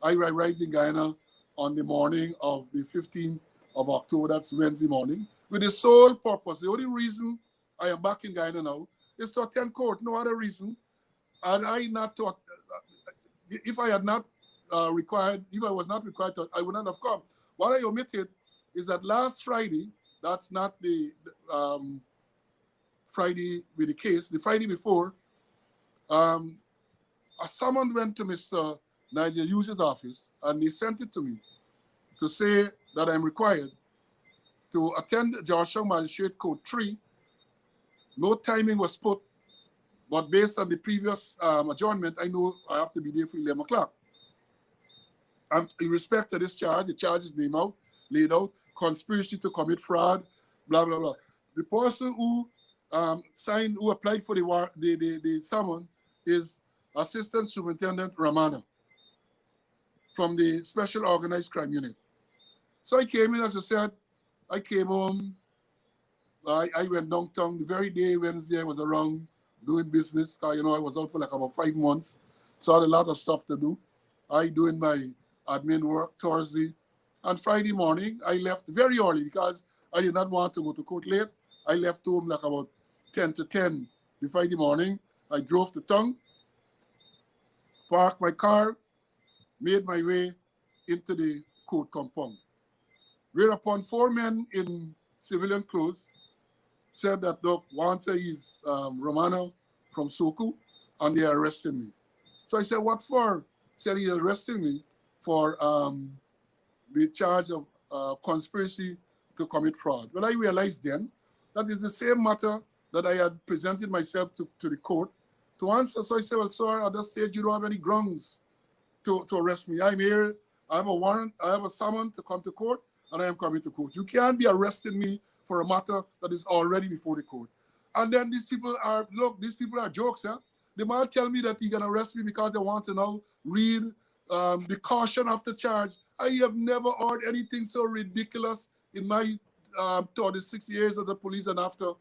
I arrived in Guyana on the morning of the 15th of October, that's Wednesday morning, with the sole purpose. The only reason I am back in Guyana now is to attend court, no other reason. And if I had not if I was not required to, I would not have come. What I omitted is that last Friday, that's not the Friday with the case, the Friday before, someone went to Mr. Nigel Hughes' office and they sent it to me to say that I'm required to attend Georgetown Magistrate Code 3. No timing was put, but based on the previous adjournment, I know I have to be there for 11 o'clock. And in respect to this charge, the charge is laid out, conspiracy to commit fraud, blah, blah, blah. The person who who applied for the summon is Assistant Superintendent Ramana from the Special Organized Crime Unit. So I came in, as I said, I came home, I went downtown the very day, Wednesday, I was around doing business. I was out for like about 5 months, so I had a lot of stuff to do. I doing my admin work Thursday, and Friday morning, I left very early because I did not want to go to court late. I left home like about 10 to 10 the Friday morning. I drove to town, parked my car, made my way into the court compound. Whereupon 4 men in civilian clothes said that, look, one said he's Romano from Soku, and they arrested me. So I said, what for? He said he arrested me for the charge of conspiracy to commit fraud. Well, I realized then that is the same matter that I had presented myself to the court to answer. So I said, well, sir, at that stage, you don't have any grounds to arrest me. I'm here, I have a warrant, I have a summons to come to court, and I am coming to court. You can't be arresting me for a matter that is already before the court. And then these people are jokes, huh? The man tell me that he can arrest me because they want to now read the caution after charge. I have never heard anything so ridiculous in my 36 years of the police and after.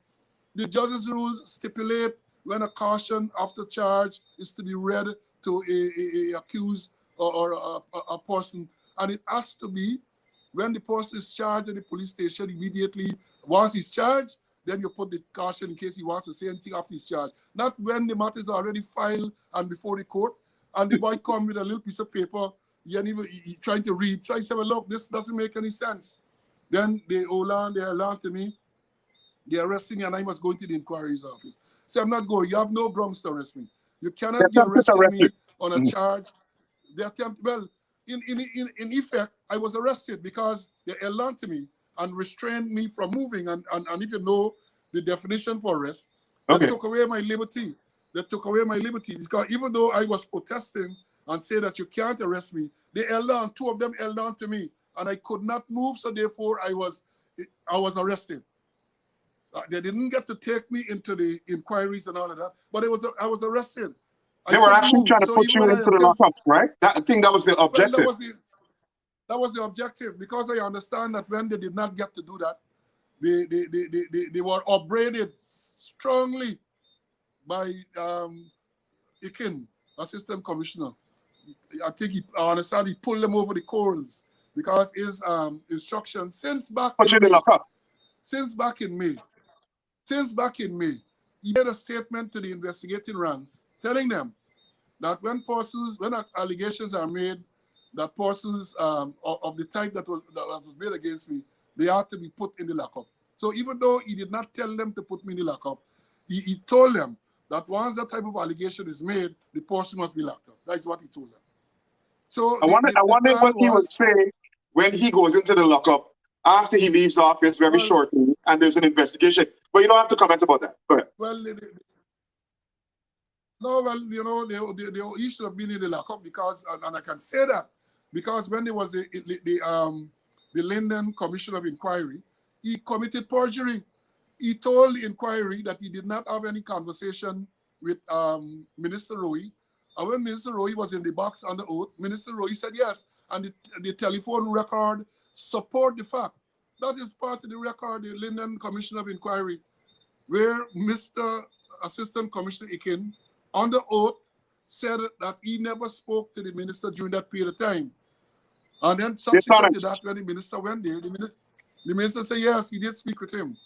The judge's rules stipulate when a caution after charge is to be read to a accused or a person. And it has to be when the person is charged at the police station immediately. Once he's charged, then you put the caution in case he wants to say anything after he's charged. Not when the matter is already filed and before the court, and the boy come with a little piece of paper, he trying to read. So I said, well, look, this doesn't make any sense. Then they alarmed to me. They arrested me, and I must go into the inquiry's office. So I'm not going. You have no grounds to arrest me. You cannot be arresting me on a charge. The attempt, well, in effect, I was arrested because they alarmed me and restrained me from moving. And if you know the definition for arrest, they took away my liberty. They took away my liberty because even though I was protesting and say that you can't arrest me, they held on. 2 of them held on to me, and I could not move. So therefore, I was arrested. They didn't get to take me into the inquiries and all of that, but I was arrested. They were actually trying to put you into the lockup, right? I think that was the objective. Well, that was the objective, because I understand that when they did not get to do that, they were upbraided strongly by Ikin, Assistant Commissioner. I think I understand he pulled them over the coals because his instructions since back in May, Since back in May, he made a statement to the investigating ranks telling them that when allegations are made that persons of the type that was made against me, they are to be put in the lockup. So even though he did not tell them to put me in the lockup, he told them that once that type of allegation is made, the person must be locked up. That's what he told them. So I wonder what he would say when he goes into the lockup after he leaves office very shortly and there's an investigation. But you don't have to comment about that. Go ahead. Well, no, well, you know, he should have been in the lockup because, and I can say that, because when there was the Linden Commission of Inquiry, he committed perjury. He told the inquiry that he did not have any conversation with Minister Roy. And when Minister Roy was in the box on the oath, Minister Roy said yes, and the telephone record support the fact. That is part of the record, the Linden Commission of Inquiry, where Mr. Assistant Commissioner Ikin, on the oath, said that he never spoke to the minister during that period of time. And then subsequent to that, when the minister went there, the minister said, yes, he did speak with him.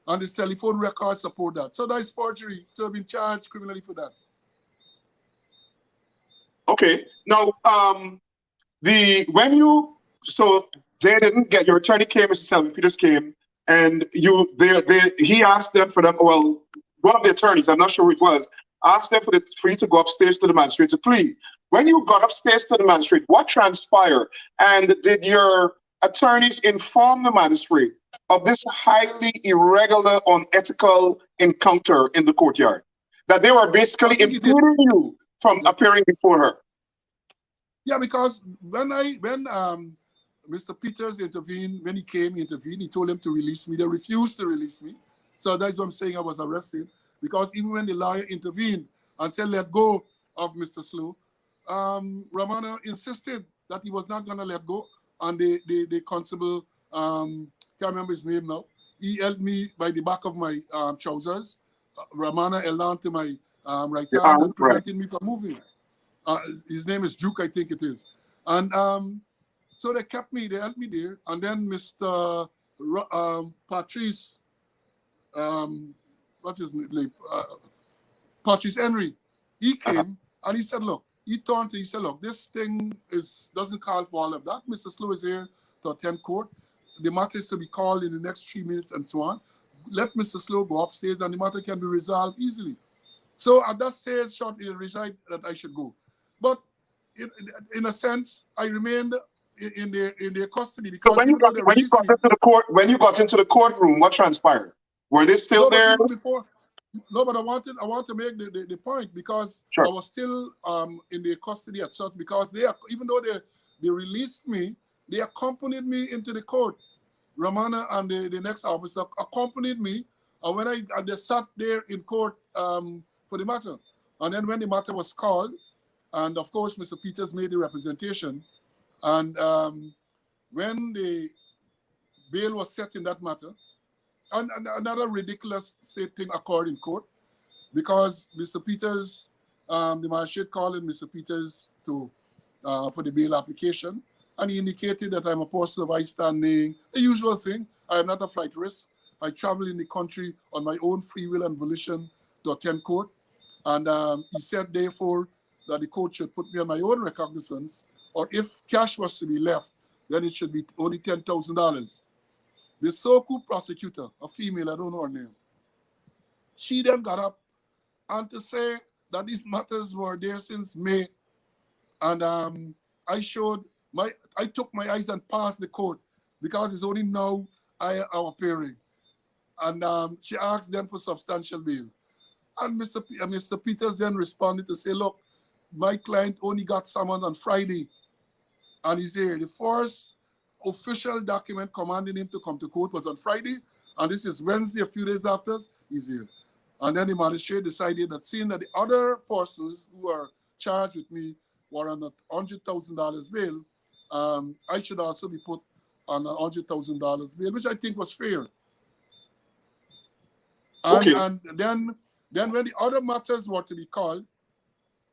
And his telephone records support that. So that is forgery. So I've been charged criminally for that. Okay. Now, so they didn't get, your attorney came, Mr. Selby Peters came, and he asked them for them, well, one of the attorneys, I'm not sure who it was, asked them for you to go upstairs to the magistrate to plead. When you got upstairs to the magistrate, what transpired? And did your attorneys inform the magistrate of this highly irregular, unethical encounter in the courtyard? That they were basically impeding you from appearing before her? Yeah, because when Mr. Peters intervened, when he came, he intervened, he told them to release me. They refused to release me. So that's what I'm saying, I was arrested. Because even when the lawyer intervened and said, let go of Mr. SLOWE, Romano insisted that he was not going to let go. And the constable, can't remember his name now, he held me by the back of my trousers. Romano held on to my right hand and prevented me from moving. His name is Duke, I think it is. And so they kept me, they held me there. And then Mr. Patrice, what's his name? Patrice Henry. He came and he said, look, he said, look, this thing doesn't call for all of that. Mr. SLOWE is here to attend court. The matter is to be called in the next 3 minutes and so on. Let Mr. SLOWE go upstairs and the matter can be resolved easily. So at that stage, shortly it decided that I should go. But in a sense, I remained in their custody. Because so when you got into the courtroom, what transpired? Were they still there? Before, no, but I want to make the point because I was still in their custody at such, because even though they released me, they accompanied me into the court. Romana and the next officer accompanied me, and when they sat there in court for the matter. And then when the matter was called, and of course Mr. Peters made the representation, and when the bail was set in that matter, and another ridiculous thing occurred in court, because Mr. Peters, the magistrate called in Mr. Peters for the bail application, and he indicated that I'm a person of high standing, the usual thing. I am not a flight risk. I travel in the country on my own free will and volition to attend court. And he said, therefore, that the court should put me on my own recognizance, or if cash was to be left, then it should be only $10,000. The so-called prosecutor, a female, I don't know her name, she then got up and to say that these matters were there since May. And I took my eyes and passed the court because it's only now I am appearing. And she asked them for substantial bail. And Mr. Peters then responded to say, look, my client only got summoned on Friday. And he's here. The first official document commanding him to come to court was on Friday. And this is Wednesday, a few days after, he's here. And then the magistrate decided that seeing that the other persons who are charged with me were on a $100,000 bail, I should also be put on a $100,000 bail, which I think was fair. And then when the other matters were to be called,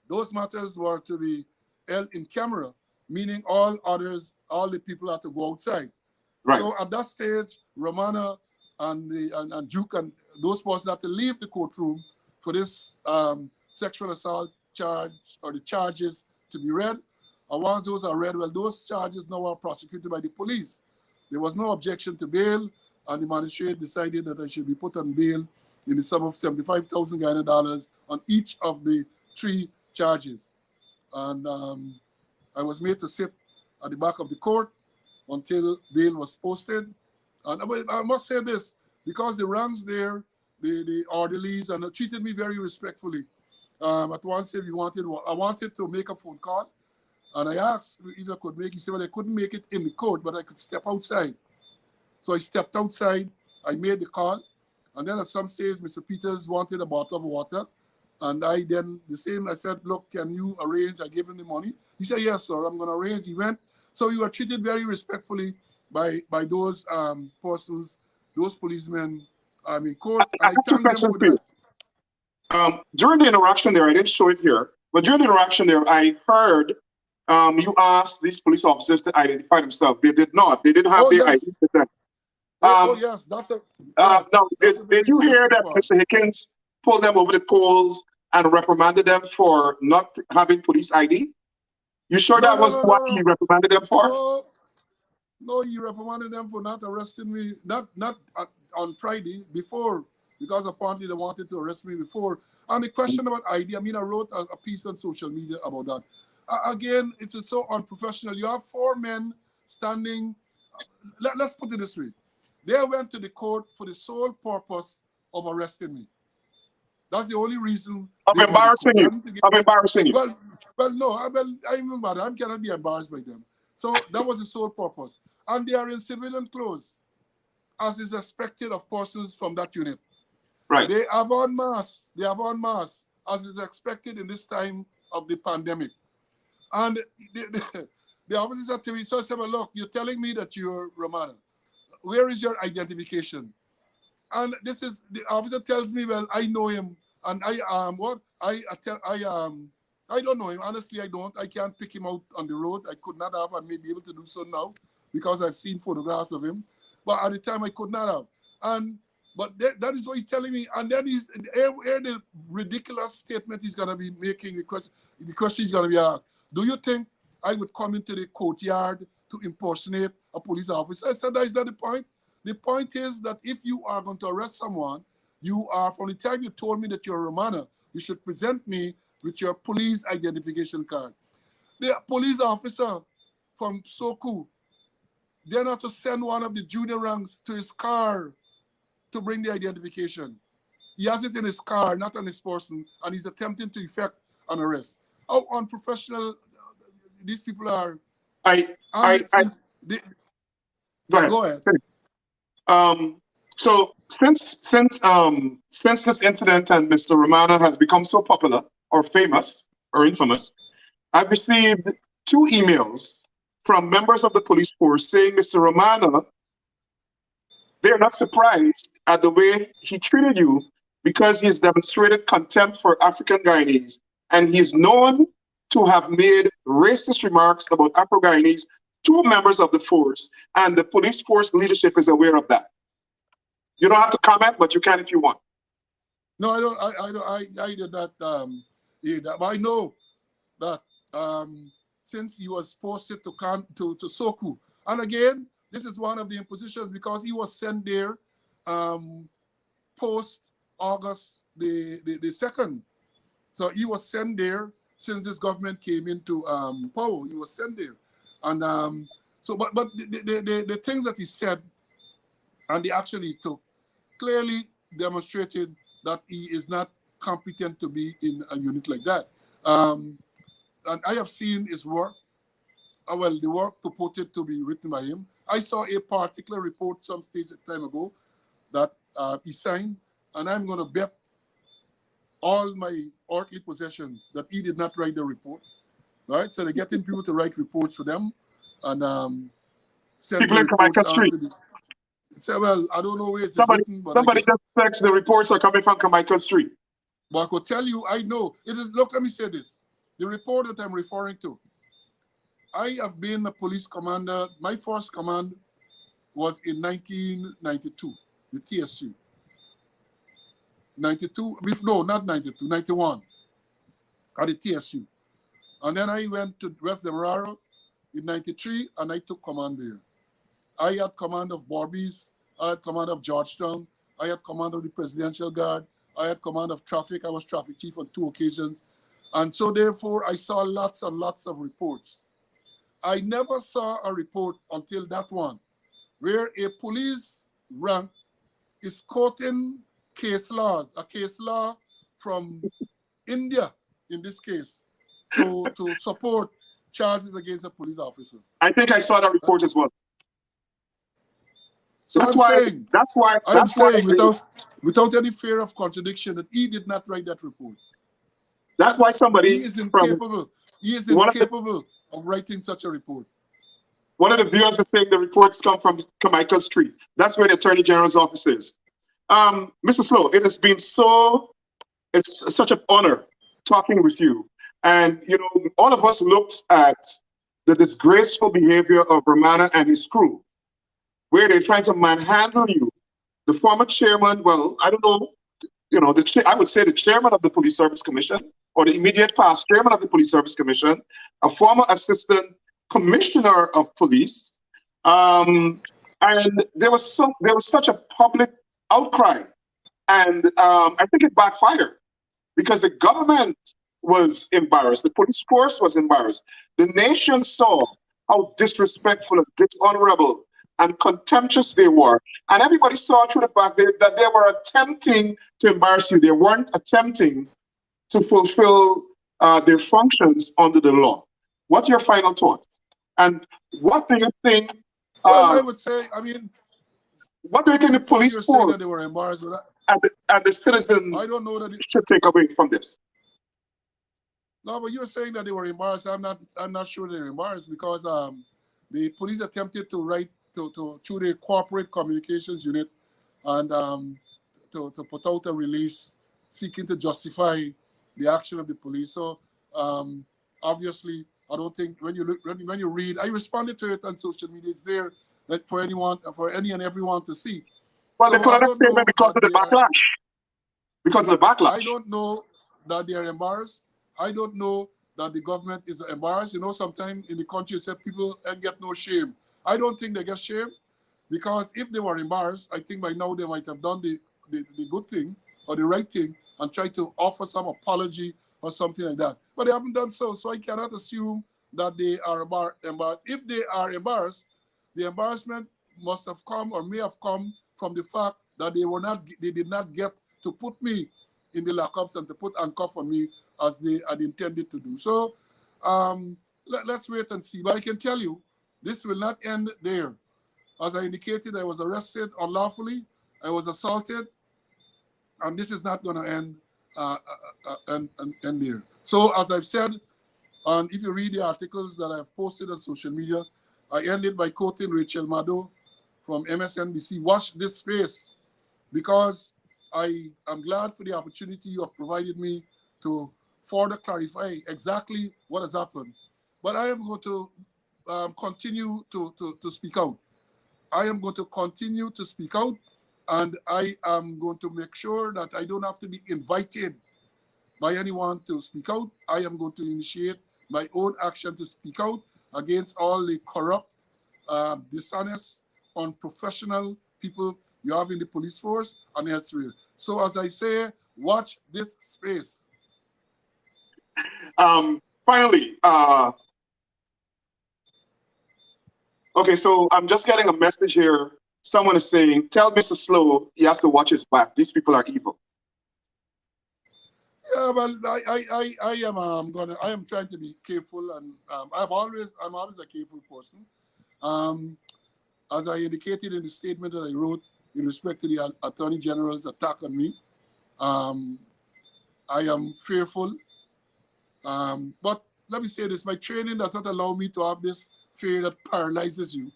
those matters were to be held in camera, meaning all the people had to go outside. Right. So at that stage, Romana and Duke and those persons have to leave the courtroom for this sexual assault charge or the charges to be read. And once those are read, well, those charges now are prosecuted by the police. There was no objection to bail, and the magistrate decided that I should be put on bail in the sum of 75,000 Guyana dollars on each of the 3 charges. And I was made to sit at the back of the court until bail was posted. And I must say this, because the ranks there, the orderlies, and they treated me very respectfully. At once, if I wanted to make a phone call, and I asked if I could make it. He said, well, I couldn't make it in the court, but I could step outside. So I stepped outside, I made the call, and then at some stage, Mr. Peters wanted a bottle of water. And I then, the same, I said, look, can you arrange? I gave him the money. He said, yes, sir, I'm going to arrange. He went. So we were treated very respectfully by those persons, those policemen in court. I have 2 questions for you. During the interaction there, I didn't show it here, but during the interaction there, I heard you asked these police officers to identify themselves. They did not. They didn't have their IDs with them. Yes, that's a... now, did you hear that Mr. Hickens pulled them over the coals and reprimanded them for not having police ID? You sure that was what he reprimanded them for? No, he reprimanded them for not arresting me, not on Friday, before, because apparently they wanted to arrest me before. And the question about ID, I mean, I wrote a piece on social media about that. Again, it's so unprofessional. You have 4 men standing. Let's put it this way. They went to the court for the sole purpose of arresting me. That's the only reason. Of embarrassing you. Of embarrassing you. Well, no, I remember that. I cannot be embarrassed by them. So that was the sole purpose. And they are in civilian clothes, as is expected of persons from that unit. Right. They have on masks. They have on masks, as is expected in this time of the pandemic. And the officer said to me, so I said, well, look, you're telling me that you're Romana. Where is your identification? And this is, the officer tells me, well, I know him. And I don't know him. Honestly, I don't. I can't pick him out on the road. I could not have. I may be able to do so now because I've seen photographs of him. But at the time, I could not have. But that is what he's telling me. And then he's here the ridiculous statement he's going to be making. The question he's going to be asked. Do you think I would come into the courtyard to impersonate a police officer? I said, that is not the point. The point is that if you are going to arrest someone, you are, from the time you told me that you're a Romana, you should present me with your police identification card. The police officer from Soku, they're not to send one of the junior ranks to his car to bring the identification. He has it in his car, not on his person, and he's attempting to effect an arrest. How unprofessional these people are. Go ahead. So since this incident and Mr. Romana has become so popular or famous or infamous, I've received 2 emails from members of the police force saying Mr. Romana, they're not surprised at the way he treated you because he's demonstrated contempt for African Guyanese, and he's known to have made racist remarks about Afro-Guyanese to members of the force, and the police force leadership is aware of that. You don't have to comment, but you can if you want. No, I don't. I did not hear that. But I know that since he was posted to Soku, and again, this is one of the impositions because he was sent there post August the 2nd. So he was sent there since this government came into power. He was sent there, and but the things that he said and the action he took clearly demonstrated that he is not competent to be in a unit like that. And I have seen his work. Well, the work purported to be written by him. I saw a particular report some stage a time ago that he signed, and I'm going to bet all my earthly possessions that he did not write the report. Right? So they're getting people to write reports for them and send people in Michael Street. Say, well, I don't know where it's written. But somebody just texts the reports are coming from Michael Street. But I could tell you, I know. It is. Look, let me say this. The report that I'm referring to, I have been a police commander. My first command was in 1992, the TSU. 92, no, not 92, 91 at the TSU. And then I went to West Demerara in 93 and I took command there. I had command of Barbies, I had command of Georgetown, I had command of the Presidential Guard, I had command of traffic, I was traffic chief on 2 occasions. And so therefore I saw lots and lots of reports. I never saw a report until that one, where a police rank is quoting case laws, a case law from India in this case, to support charges against a police officer. I think I saw that report as well. So that's why I'm saying without any fear of contradiction that he did not write that report. That's why somebody he is incapable. He is incapable of writing such a report. One of the viewers is saying the reports come from Carmichael Street. That's where the Attorney General's office is. Mr. SLOWE, it has been it's such an honor talking with you. And, you know, all of us looked at the disgraceful behavior of Romana and his crew, where they're trying to manhandle you. The former chairman, well, I don't know, you know, I would say the chairman of the Police Service Commission, or the immediate past chairman of the Police Service Commission, a former assistant commissioner of police, and there was such a public outcry, and I think it backfired because the government was embarrassed, the police force was embarrassed. The nation saw how disrespectful and dishonorable and contemptuous they were, and everybody saw through the fact that they were attempting to embarrass you. They weren't attempting to fulfill their functions under the law. What's your final thought? And what do you think? Well, I would say, I mean, what do you think the police force that they were embarrassed with that? And the citizens I don't know that should take away from this? No, but you're saying that they were embarrassed. I'm not sure they were embarrassed because the police attempted to write through the corporate communications unit and to put out a release seeking to justify the action of the police. So obviously, I don't think when you read, I responded to it on social media. It's there for any and everyone to see. Well, so they put out a statement because of the backlash. Because of the backlash. I don't know that they are embarrassed. I don't know that the government is embarrassed. You know, sometimes in the country, you say people get no shame. I don't think they get shame because if they were embarrassed, I think by now they might have done the good thing or the right thing and tried to offer some apology or something like that. But they haven't done so. So I cannot assume that they are embarrassed. If they are embarrassed, the embarrassment must have come or may have come from the fact that they did not get to put me in the lockups and to put handcuff on me as they had intended to do. So let's wait and see. But I can tell you, this will not end there. As I indicated, I was arrested unlawfully. I was assaulted, and this is not going to end there. So as I've said, and if you read the articles that I've posted on social media, I ended by quoting Rachel Maddow from MSNBC. Watch this space, because I am glad for the opportunity you have provided me to further clarify exactly what has happened. But I am going to continue to speak out. I am going to continue to speak out, and I am going to make sure that I don't have to be invited by anyone to speak out. I am going to initiate my own action to speak out against all the corrupt, dishonest, unprofessional people you have in the police force and elsewhere. So as I say, watch this space. Finally, okay, so I'm just getting a message here. Someone is saying, tell Mr. SLOWE he has to watch his back. These people are evil. Yeah, well, I am trying to be careful, and I'm always a careful person. As I indicated in the statement that I wrote in respect to the Attorney General's attack on me, I am fearful. But let me say this, my training does not allow me to have this fear that paralyzes you,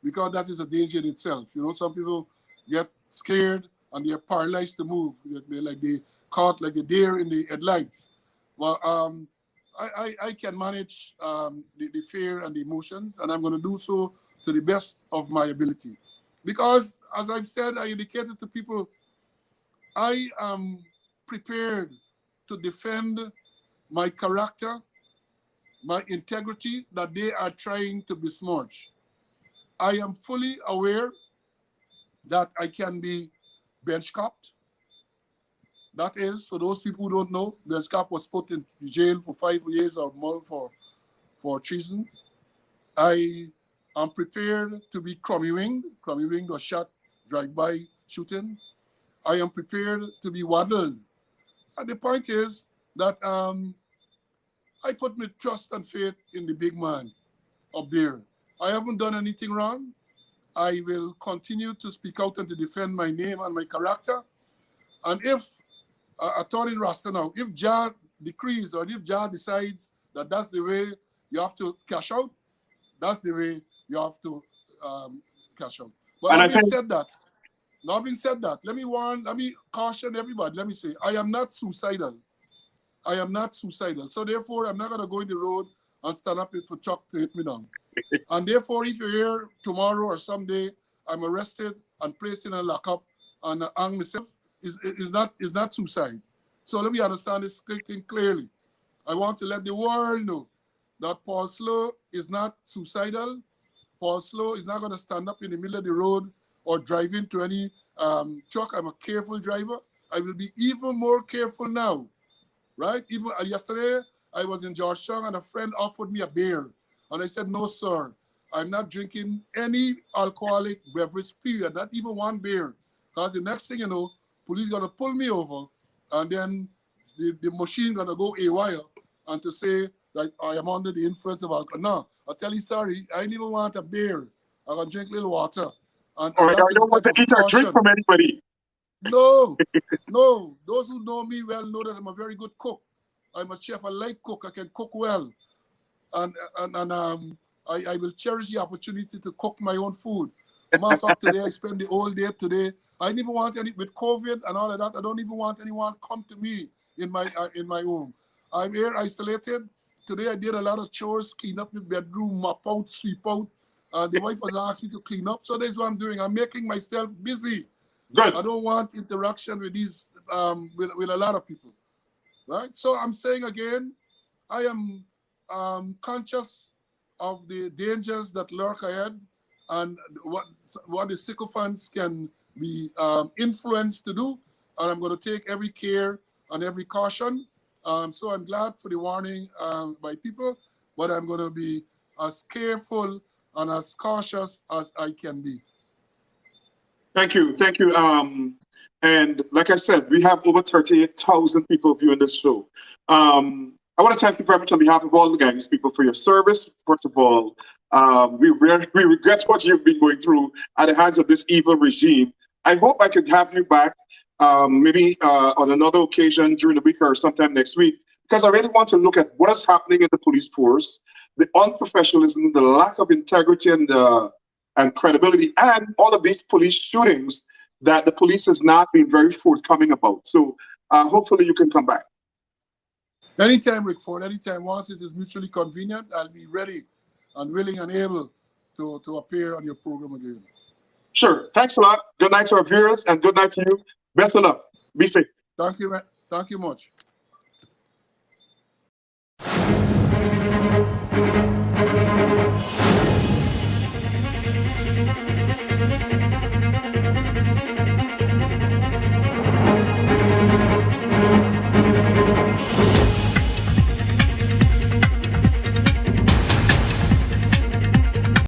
because that is a danger in itself. You know, some people get scared and they're paralyzed to move. They're like they caught like a deer in the headlights. Well, I can manage the fear and the emotions, and I'm going to do so to the best of my ability. Because, as I've said, I indicated to people, I am prepared to defend my character, my integrity that they are trying to besmirch. I am fully aware that I can be bench copped. That is, for those people who don't know, bench cop was put in jail for 5 years or more for treason. I am prepared to be crummy winged. Crummy winged was shot, drive-by shooting. I am prepared to be waddled. And the point is that I put my trust and faith in the big man up there. I haven't done anything wrong. I will continue to speak out and to defend my name and my character. And if, I thought in Rasta now, if Jah decrees or if Jah decides that that's the way you have to cash out, that's the way you have to cash out. But having said that, let me caution everybody. Let me say, I am not suicidal. I am not suicidal. So therefore, I'm not going to go in the road and stand up for Chuck to hit me down. And therefore, if you're here tomorrow or someday, I'm arrested and placed in a lockup and hang myself, is not suicide. So let me understand this thing clearly. I want to let the world know that Paul SLOWE is not suicidal. Paul SLOWE is not going to stand up in the middle of the road or drive into any truck. I'm a careful driver. I will be even more careful now, right? Even yesterday, I was in Georgetown and a friend offered me a beer. And I said, no, sir, I'm not drinking any alcoholic beverage, period, not even one beer. Because the next thing you know, police going to pull me over and then the machine going to go haywire and to say that I am under the influence of alcohol. No, I'll tell you, sorry, I didn't even want a beer. I'm going to drink a little water. And I don't want to eat or drink from anybody. No, no. Those who know me well know that I'm a very good cook. I'm a chef. I like cook. I can cook well. And I will cherish the opportunity to cook my own food. Matter of fact, today I spent the whole day today. I didn't even want any, with COVID and all of that, I don't even want anyone come to me in my home. I'm here isolated. Today I did a lot of chores, clean up the bedroom, mop out, sweep out. The wife has asked me to clean up. So that's what I'm doing. I'm making myself busy. Good. I don't want interaction with these, with a lot of people. Right? So I'm saying again, I am conscious of the dangers that lurk ahead and what the sycophants can be influenced to do. And I'm going to take every care and every caution. So I'm glad for the warning by people, but I'm going to be as careful and as cautious as I can be. Thank you. Thank you. And like I said, we have over 38,000 people viewing this show. I want to thank you very much on behalf of all the Guyanese people for your service. First of all, we regret what you've been going through at the hands of this evil regime. I hope I could have you back maybe on another occasion during the week or sometime next week, because I really want to look at what is happening in the police force, the unprofessionalism, the lack of integrity and credibility, and all of these police shootings that the police has not been very forthcoming about. So hopefully you can come back. Anytime, Rickford, anytime. Once it is mutually convenient, I'll be ready and willing and able to appear on your program again. Sure. Thanks a lot. Good night to our viewers and good night to you. Best of luck. Be safe. Thank you, man. Thank you much.